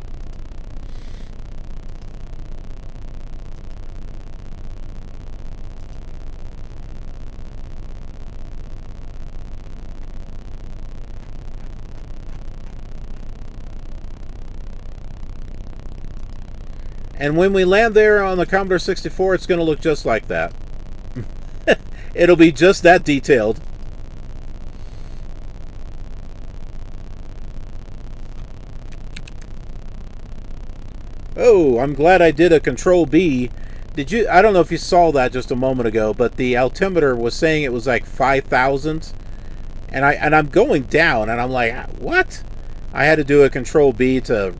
And when we land there on the Commodore 64, it's going to look just like that. It'll be just that detailed. Oh, I'm glad I did a Control B. Did you? I don't know if you saw that just a moment ago, but the altimeter was saying it was like 5,000, and I'm going down, and I'm like, what? I had to do a Control B to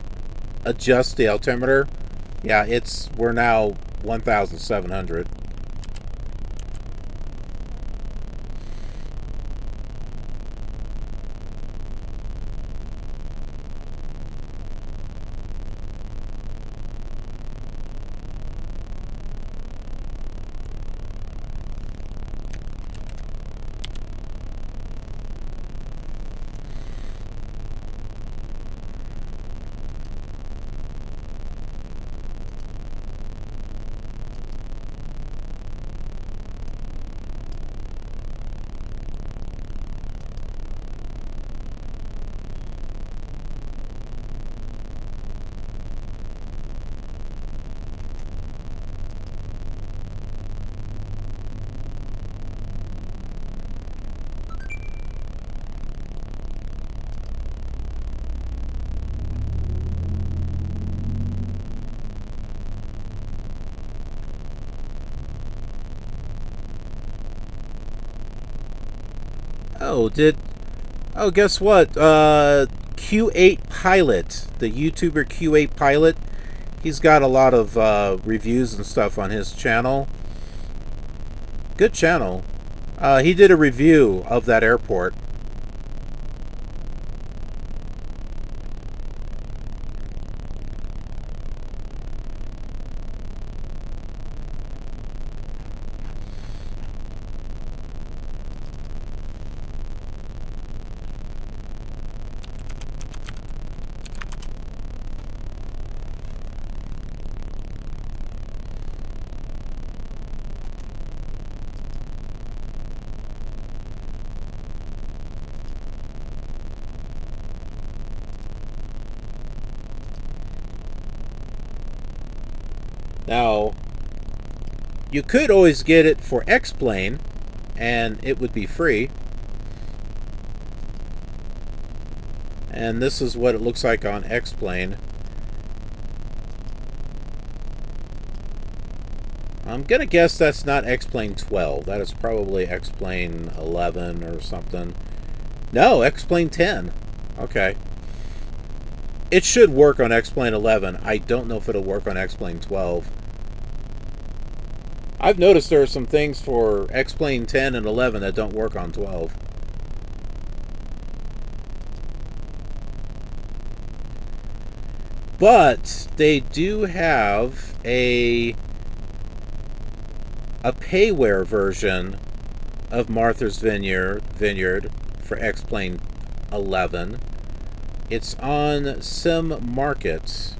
adjust the altimeter. Yeah, we're now 1,700. Oh, guess what? Q8 Pilot, the YouTuber Q8 Pilot, he's got a lot of reviews and stuff on his channel. Good channel. He did a review of that airport. Now, you could always get it for X-Plane, and it would be free. And this is what it looks like on X-Plane. I'm going to guess that's not X-Plane 12. That is probably X-Plane 11 or something. No, X-Plane 10. Okay. It should work on X-Plane 11. I don't know if it'll work on X-Plane 12. I've noticed there are some things for X-Plane 10 and 11 that don't work on 12. But they do have a payware version of Martha's Vineyard for X-Plane 11. It's on Sim Markets.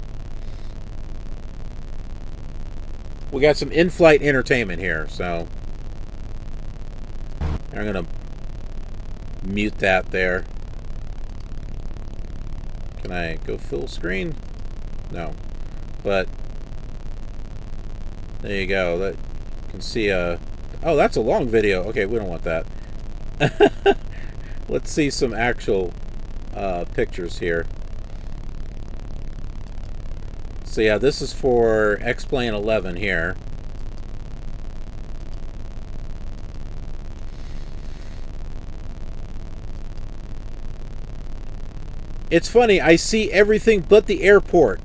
We got some in-flight entertainment here, so I'm gonna mute that there. Can I go full screen? No, but there you go. That you can see a. Oh, that's a long video. Okay, we don't want that. Let's see some actual pictures here. So yeah, this is for X-Plane 11 here. It's funny, I see everything but the airport.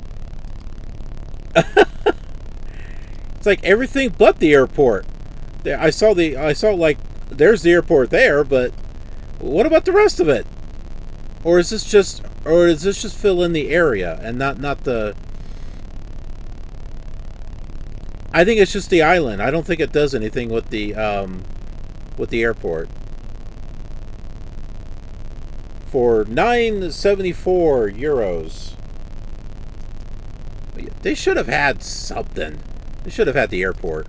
It's like everything but the airport. I saw like there's the airport there, but what about the rest of it? Or does this just fill in the area and not the? I think it's just the island. I don't think it does anything with the airport. For €9.74. They should have had something. They should have had the airport.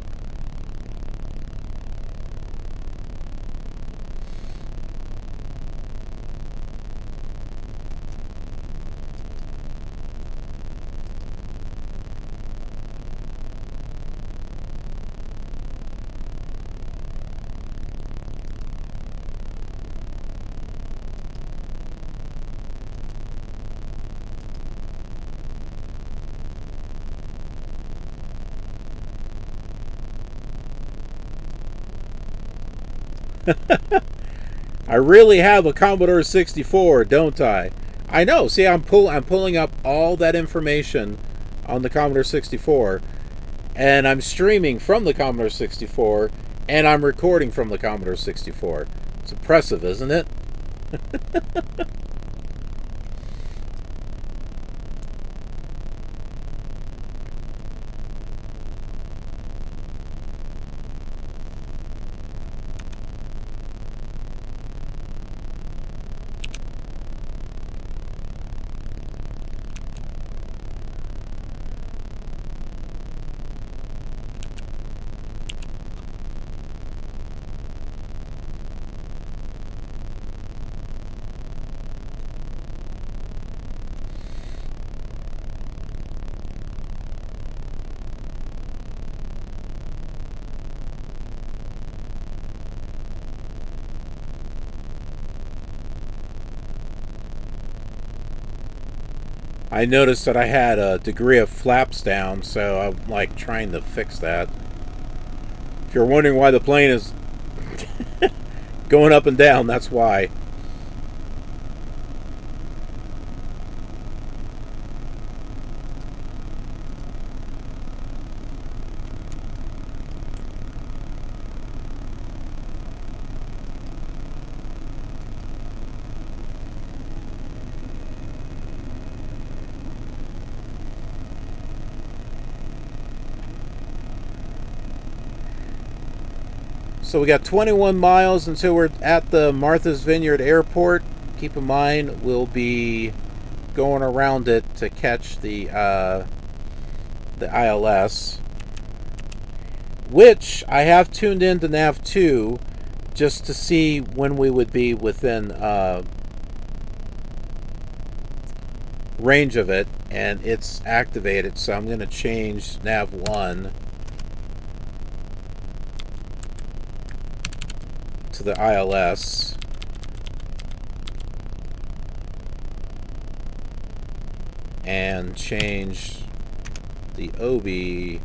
I really have a Commodore 64, don't I? I know. See, I'm pulling up all that information on the Commodore 64, and I'm streaming from the Commodore 64, and I'm recording from the Commodore 64. It's impressive, isn't it? I noticed that I had a degree of flaps down, so I'm like trying to fix that. If you're wondering why the plane is going up and down, that's why. So we got 21 miles until we're at the Martha's Vineyard Airport. Keep in mind, we'll be going around it to catch the ILS, which I have tuned into Nav 2 just to see when we would be within range of it, and it's activated. So I'm going to change Nav 1 to the ILS, and change the OBS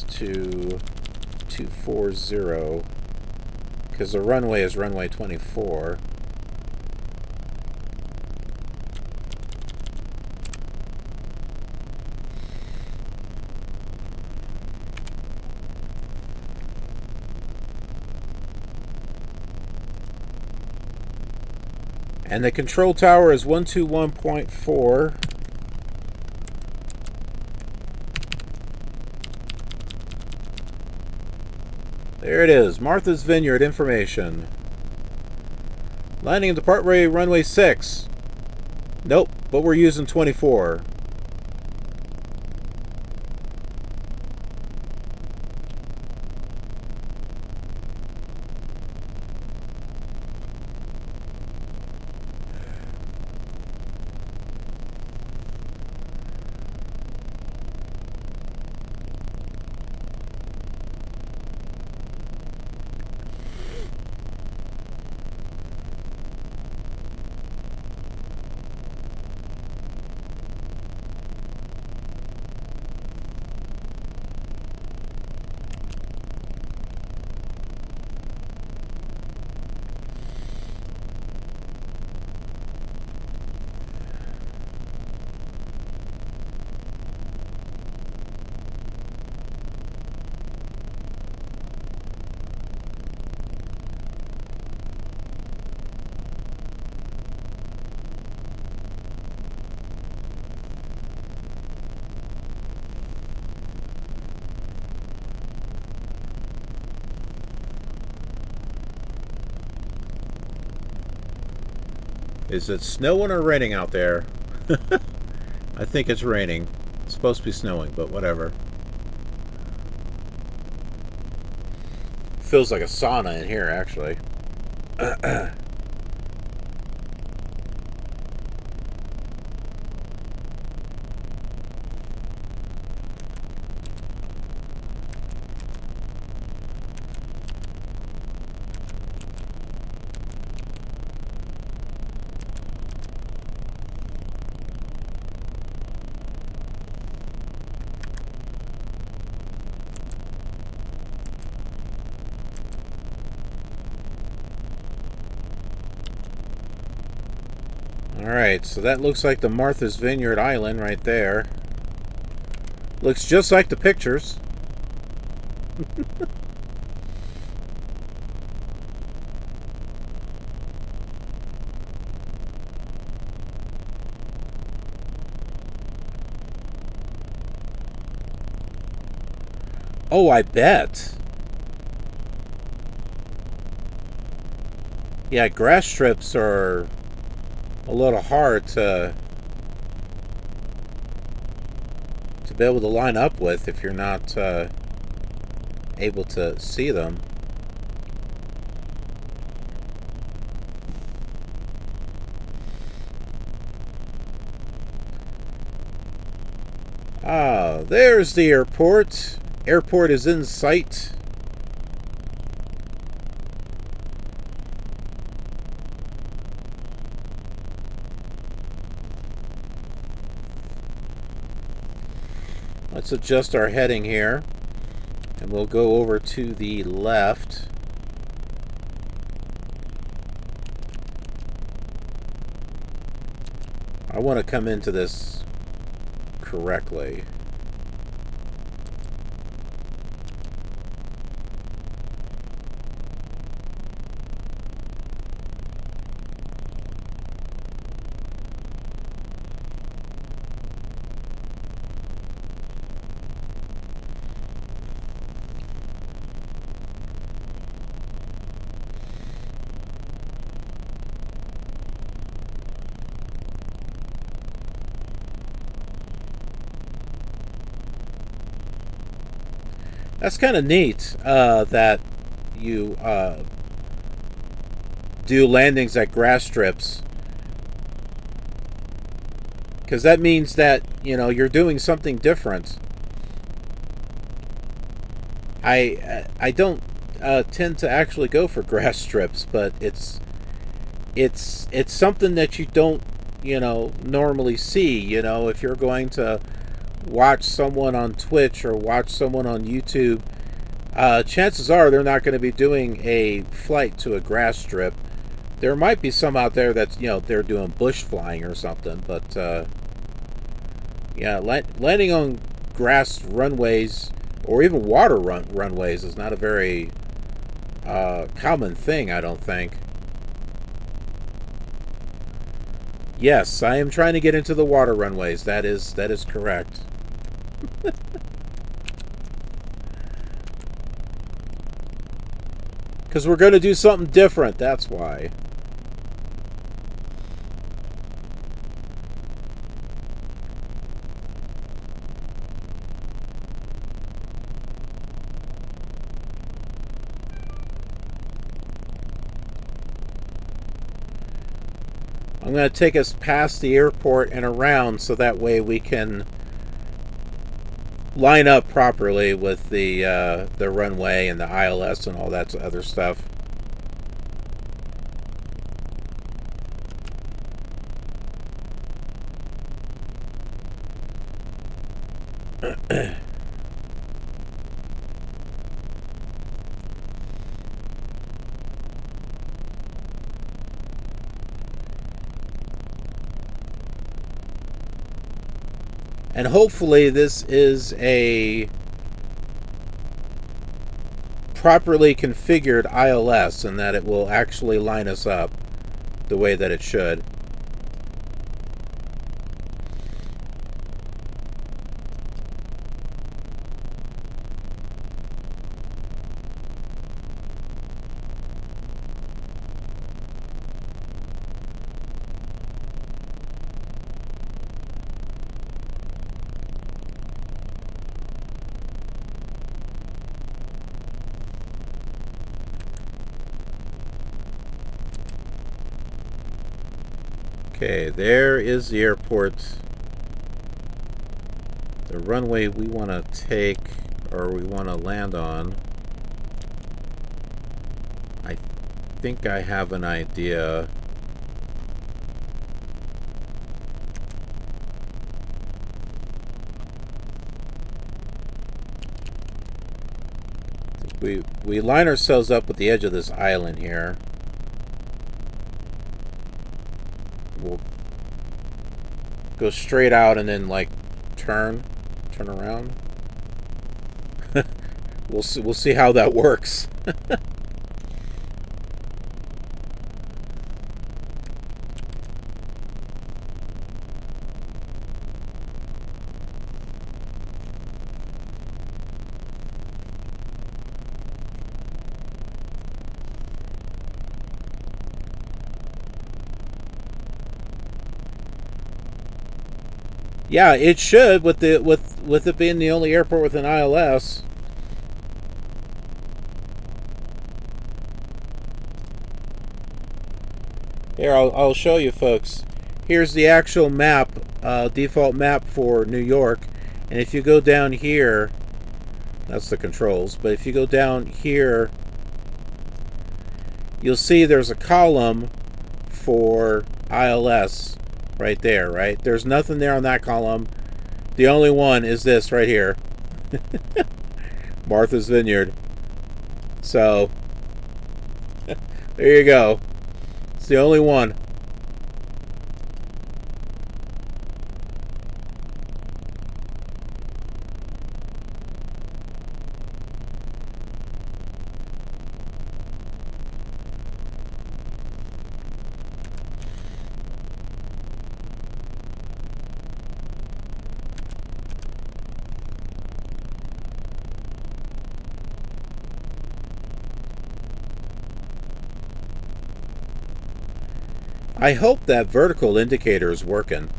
to 240 because the runway is runway 24. And the control tower is 121.4. There it is, Martha's Vineyard information. Landing and depart runway 6. Nope, but we're using 24. Is it snowing or raining out there? I think it's raining. It's supposed to be snowing, but whatever. Feels like a sauna in here, actually. Alright, so that looks like the Martha's Vineyard Island right there. Looks just like the pictures. Oh, I bet. Yeah, grass strips are a little hard to be able to line up with if you're not able to see them. Ah, there's the airport. Airport is in sight. Let's adjust our heading here, and we'll go over to the left. I want to come into this correctly. That's kind of neat that you do landings at grass strips, because that means that, you know, you're doing something different. I don't tend to actually go for grass strips, but it's something that you don't, you know, normally see. You know, if you're going to watch someone on Twitch or watch someone on YouTube, chances are they're not going to be doing a flight to a grass strip. There might be some out there that's, you know, they're doing bush flying or something, but yeah, landing on grass runways or even water runways is not a very common thing, I don't think. Yes, I am trying to get into the water runways. That is correct. Because we're going to do something different, that's why. I'm going to take us past the airport and around so that way we can line up properly with the runway and the ILS and all that other stuff. And hopefully this is a properly configured ILS and that it will actually line us up the way that it should. Okay, there is the airport. The runway we want to take, or we want to land on. I think I have an idea. We line ourselves up with the edge of this island here. We'll go straight out and then like turn around. We'll see how that works. Yeah, it should with it being the only airport with an ILS. Here, I'll show you, folks. Here's the actual map, default map for New York. And if you go down here, that's the controls. But if you go down here, you'll see there's a column for ILS. Right there, right? There's nothing there on that column. The only one is this right here. Martha's Vineyard. So, there you go. It's the only one. I hope that vertical indicator is working.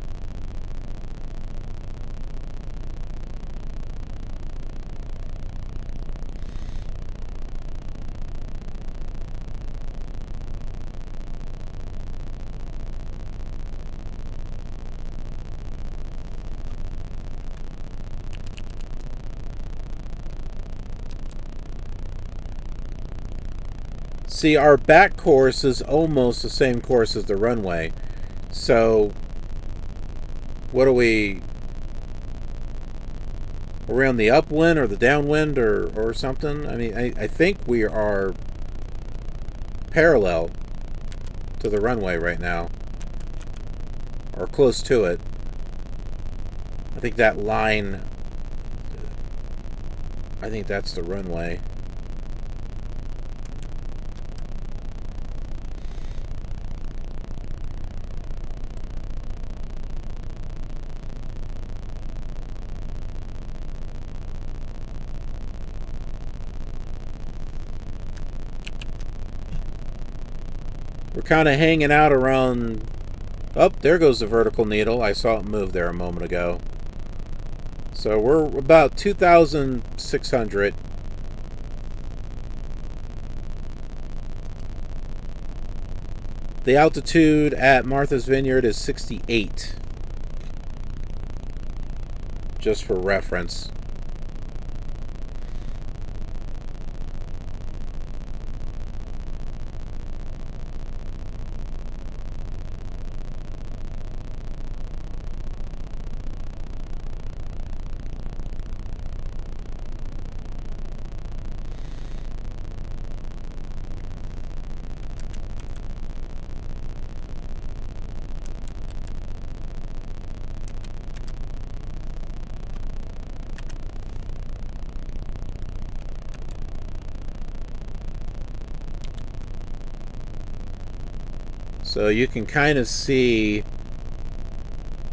See, our back course is almost the same course as the runway. So, what are we? Are we on the upwind or the downwind or something? I mean, I think we are parallel to the runway right now. Or close to it. I think that line, I think that's the runway. We're kind of hanging out around... Oh, there goes the vertical needle. I saw it move there a moment ago. So we're about 2,600. The altitude at Martha's Vineyard is 68. Just for reference. So you can kind of see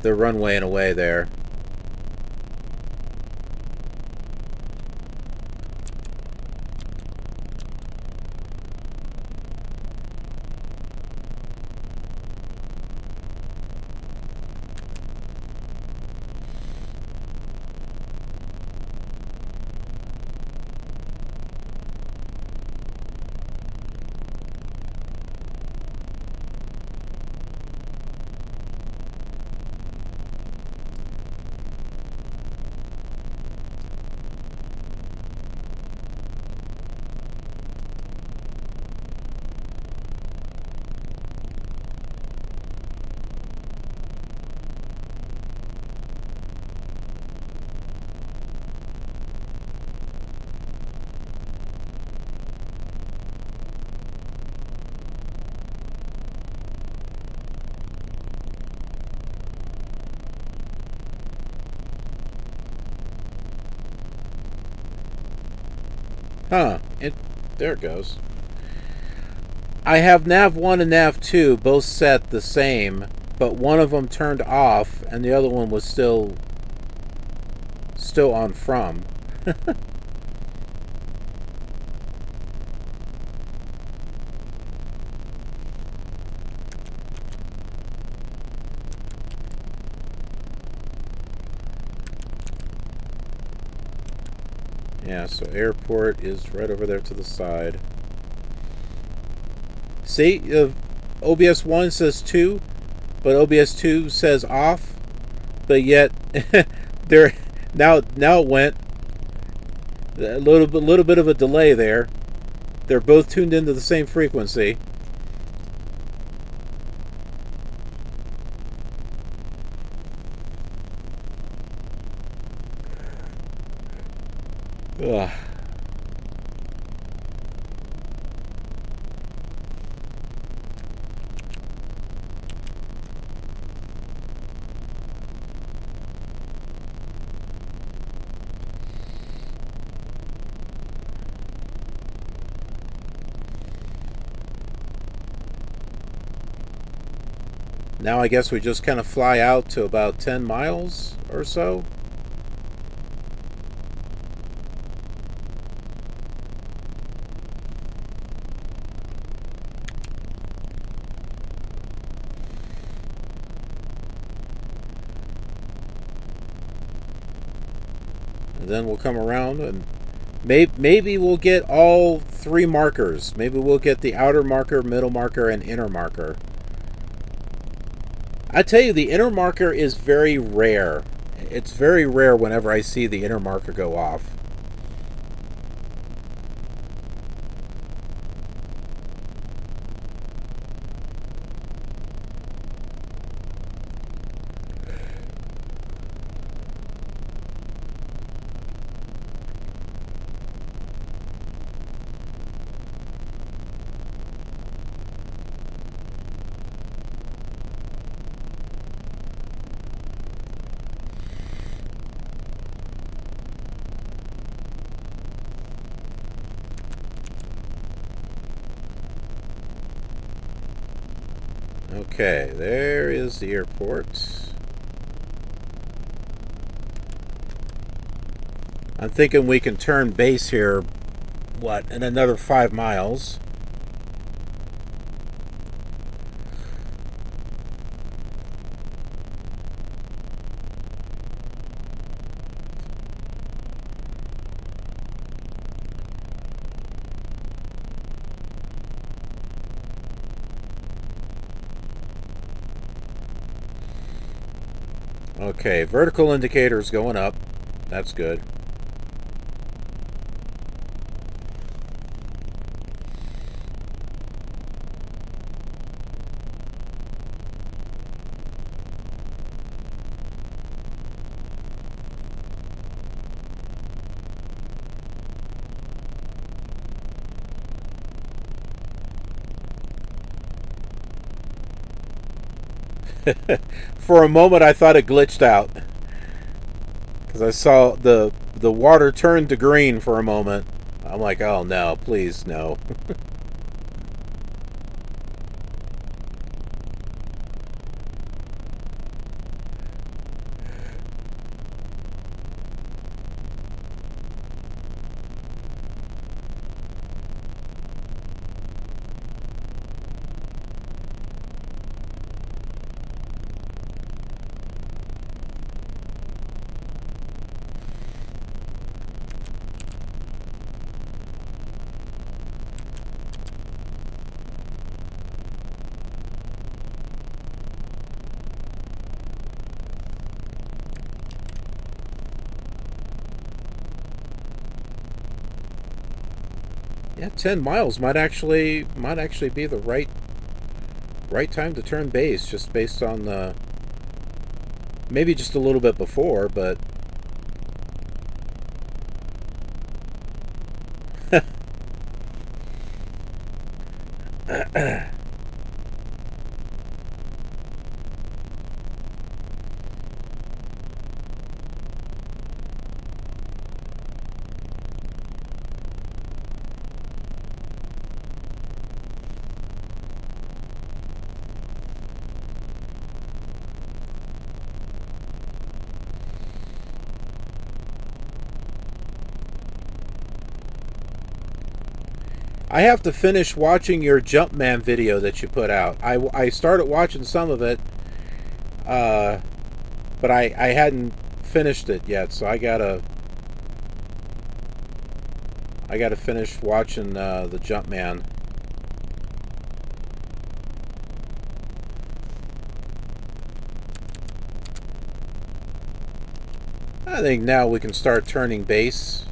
the runway in a way there. Huh. There it goes. I have nav 1 and nav 2 both set the same, but one of them turned off and the other one was still on from. Yeah, so airport is right over there to the side. See, OBS 1 says 2, but OBS 2 says off. But yet, there now it went a little bit of a delay there. They're both tuned into the same frequency. Ugh. Now I guess we just kind of fly out to about 10 miles or so. And then we'll come around and maybe we'll get all 3 markers. Maybe we'll get the outer marker, middle marker, and inner marker. I tell you, the inner marker is very rare. It's very rare whenever I see the inner marker go off. Okay, there is the airport. I'm thinking we can turn base here, what, in another 5 miles. Okay, vertical indicator's going up. That's good. For a moment I thought it glitched out, because I saw the water turned to green for a moment. I'm like, oh no, please no. Yeah, 10 miles might actually be the right time to turn base, just based on the, maybe just a little bit before, but I have to finish watching your Jumpman video that you put out. I started watching some of it, but I hadn't finished it yet, so I gotta finish watching the Jumpman. I think now we can start turning base.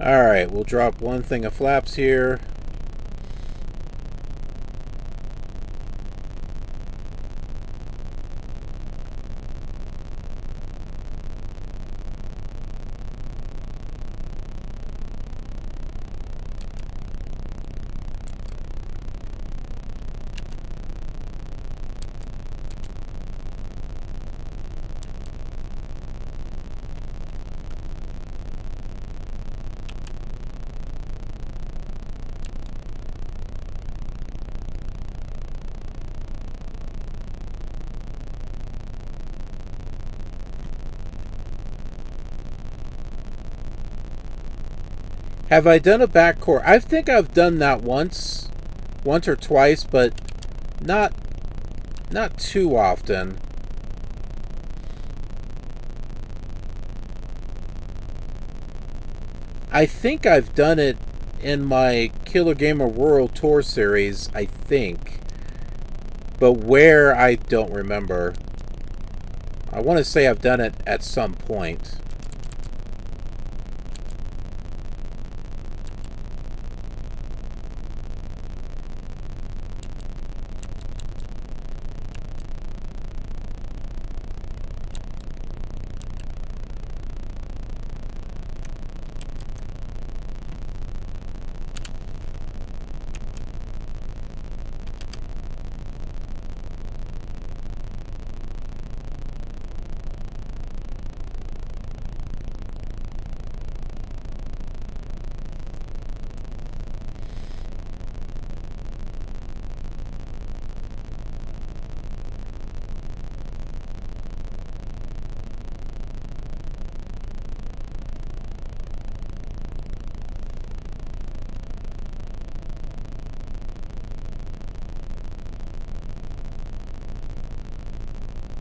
Alright, we'll drop one thing of flaps here. Have I done a backcourt? I think I've done that once or twice, but not too often. I think I've done it in my Killer Gamer World Tour series, I think. But where, I don't remember. I want to say I've done it at some point.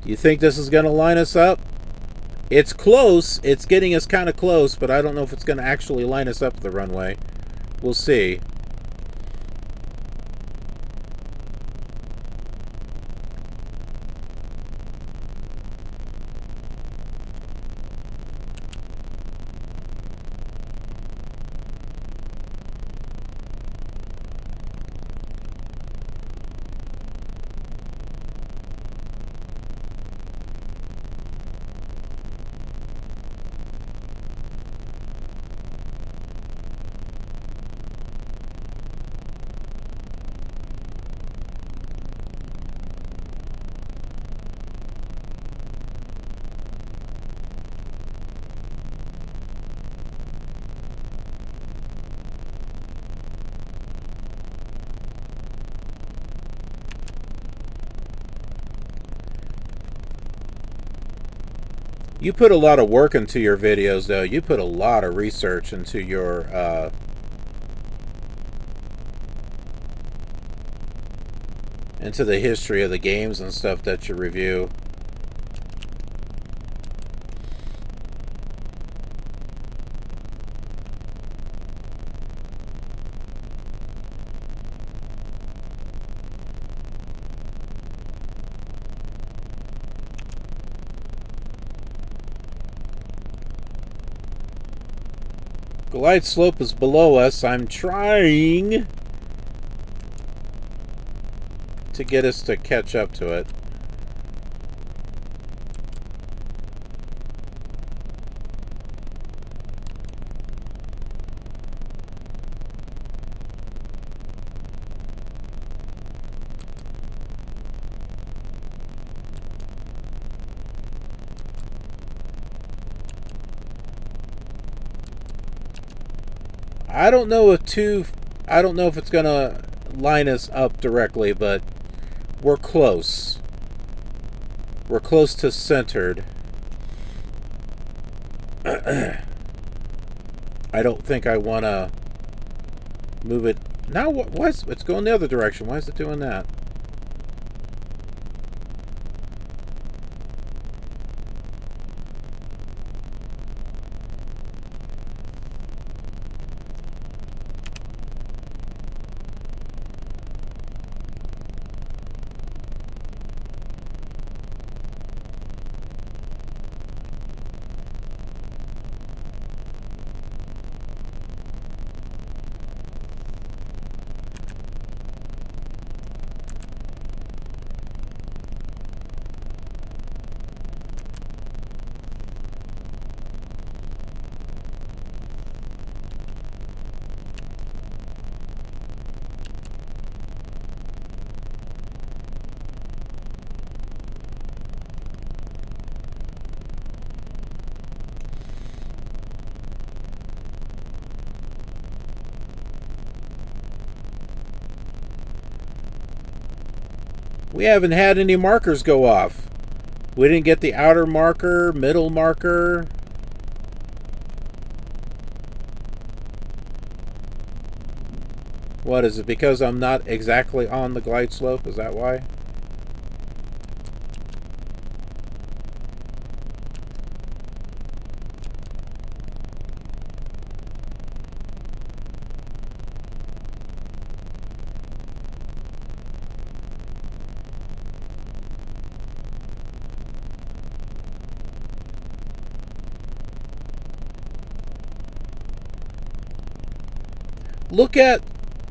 You think this is going to line us up? It's close. It's getting us kind of close, but I don't know if it's going to actually line us up the runway. We'll see. You put a lot of work into your videos, though. You put a lot of research into your into the history of the games and stuff that you review. Glide slope is below us. I'm trying to get us to catch up to it. I don't know if it's gonna line us up directly, but we're close. We're close to centered. I don't think I want to move it. Now, why is it's going the other direction? Why is it doing that? We haven't had any markers go off. We didn't get the outer marker, middle marker. What is it? Because I'm not exactly on the glide slope? Is that why?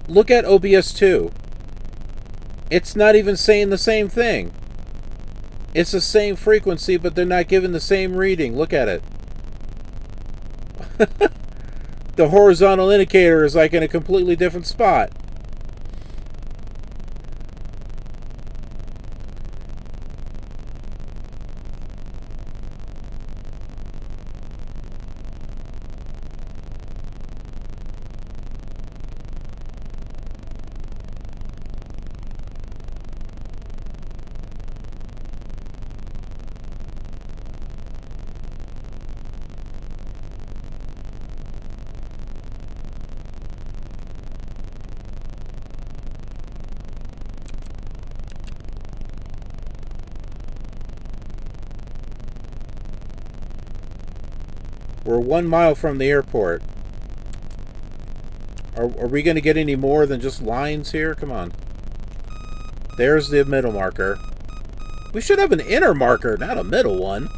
Look at OBS 2. It's not even saying the same thing. It's the same frequency, but they're not giving the same reading. Look at it. The horizontal indicator is like in a completely different spot. We're 1 mile from the airport. Are we going to get any more than just lines here? Come on. There's the middle marker. We should have an inner marker, not a middle one.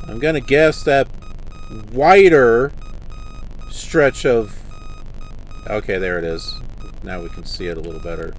I'm going to guess that wider stretch of... Okay, there it is. Now we can see it a little better.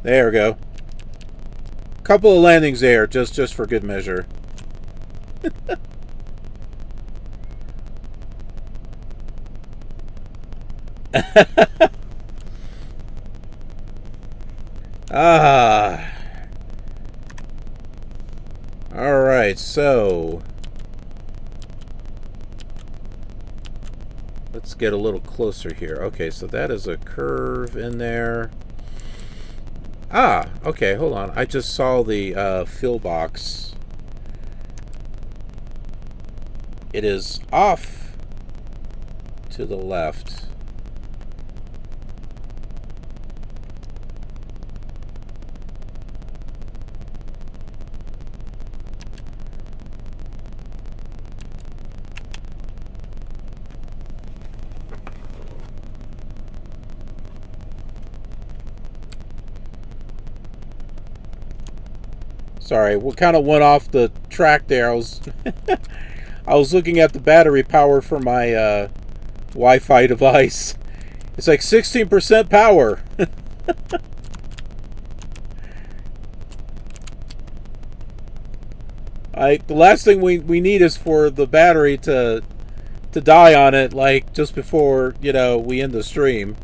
There we go. Couple of landings there, just for good measure. Ah. All right, so let's get a little closer here. Okay, so that is a curve in there. Ah, okay, hold on. I just saw the fill box. It is off to the left. Sorry, we kind of went off the track there. I was I was looking at the battery power for my Wi-Fi device. It's like 16% power. The last thing we need is for the battery to die on it, like just before, you know, we end the stream.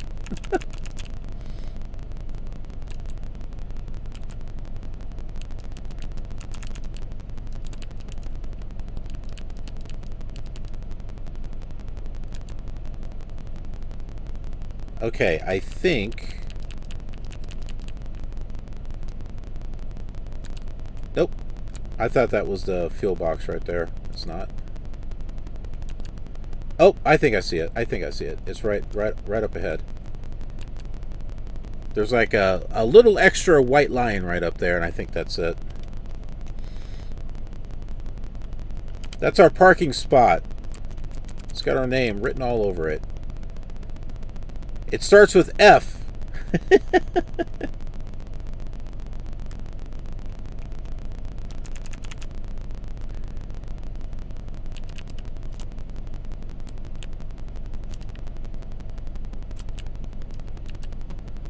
Okay, I think... Nope. I thought that was the fuel box right there. It's not. Oh, I think I see it. I think I see it. It's right up ahead. There's like a little extra white line right up there, and I think that's it. That's our parking spot. It's got our name written all over it. It starts with F.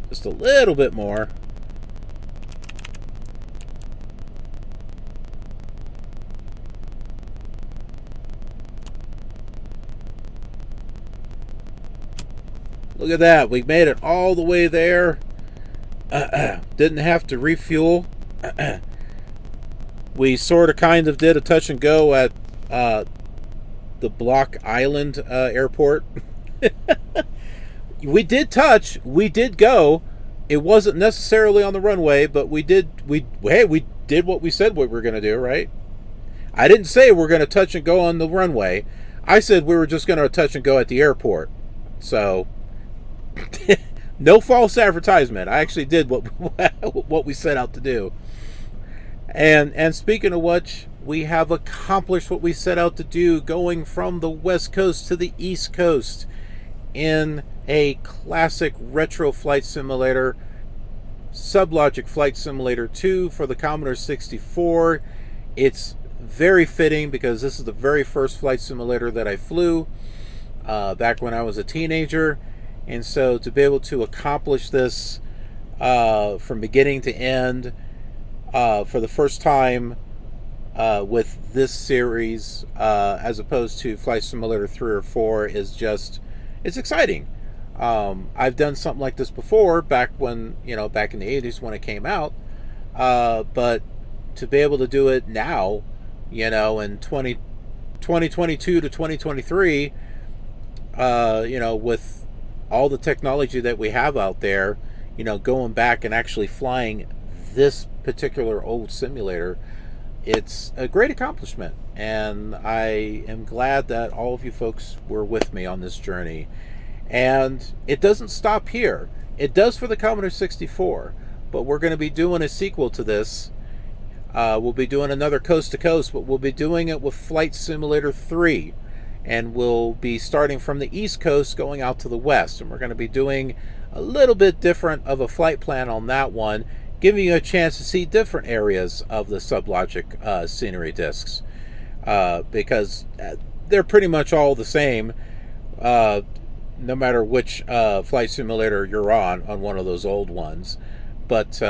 Just a little bit more. Look at that. We made it all the way there. Didn't have to refuel. We sort of kind of did a touch and go at the Block Island airport. We did touch. We did go. It wasn't necessarily on the runway, but we did what we said we were going to do, right? I didn't say we're going to touch and go on the runway. I said we were just going to touch and go at the airport. So... no false advertisement. I actually did what we set out to do. And speaking of which, we have accomplished what we set out to do, going from the West Coast to the East Coast in a classic retro flight simulator, SubLogic Flight Simulator 2 for the Commodore 64. It's very fitting because this is the very first flight simulator that I flew back when I was a teenager. And so to be able to accomplish this from beginning to end for the first time with this series as opposed to Flight Simulator 3 or 4 is just, it's exciting. I've done something like this before back when, back in the 80s when it came out. But to be able to do it now, in 2022 to 2023, with all the technology that we have out there, going back and actually flying this particular old simulator, it's a great accomplishment. And I am glad that all of you folks were with me on this journey. And it doesn't stop here. It does for the Commodore 64, but we're going to be doing a sequel to this. We'll be doing another Coast to Coast, but we'll be doing it with Flight Simulator 3. And we'll be starting from the East Coast going out to the West. And we're going to be doing a little bit different of a flight plan on that one, giving you a chance to see different areas of the SubLogic scenery discs. Because they're pretty much all the same, no matter which flight simulator you're on one of those old ones. But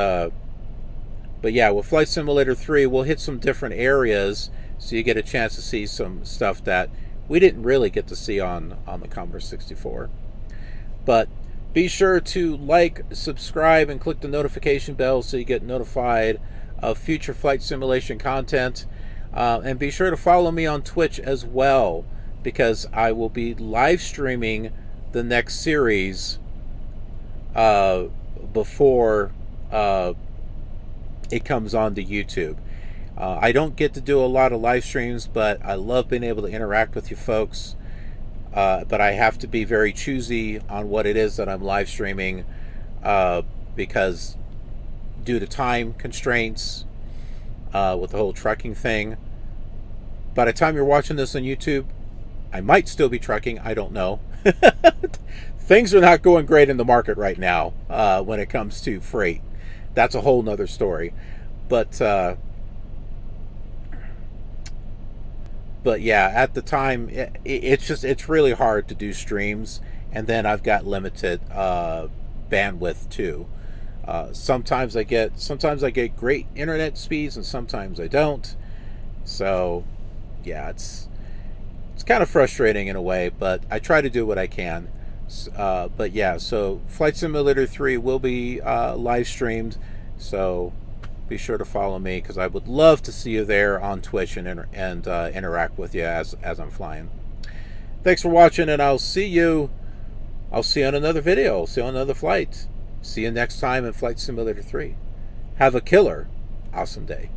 yeah, with Flight Simulator 3, we'll hit some different areas, so you get a chance to see some stuff that we didn't really get to see on the Commodore 64. But be sure to like, subscribe, and click the notification bell so you get notified of future flight simulation content. And be sure to follow me on Twitch as well, because I will be live streaming the next series before it comes on to YouTube. I don't get to do a lot of live streams, but I love being able to interact with you folks. But I have to be very choosy on what it is that I'm live streaming, because due to time constraints with the whole trucking thing. By the time you're watching this on YouTube, I might still be trucking. I don't know. Things are not going great in the market right now when it comes to freight. That's a whole nother story. But yeah, at the time, it's really hard to do streams, and then I've got limited bandwidth too. Sometimes I get great internet speeds, and sometimes I don't. So yeah, it's kind of frustrating in a way, but I try to do what I can. But yeah, so Flight Simulator 3 will be live streamed, so be sure to follow me, because I would love to see you there on Twitch and interact with you as I'm flying. Thanks for watching, and I'll see you on another video. I'll see you on another flight. See you next time in Flight Simulator 3. Have a killer awesome day.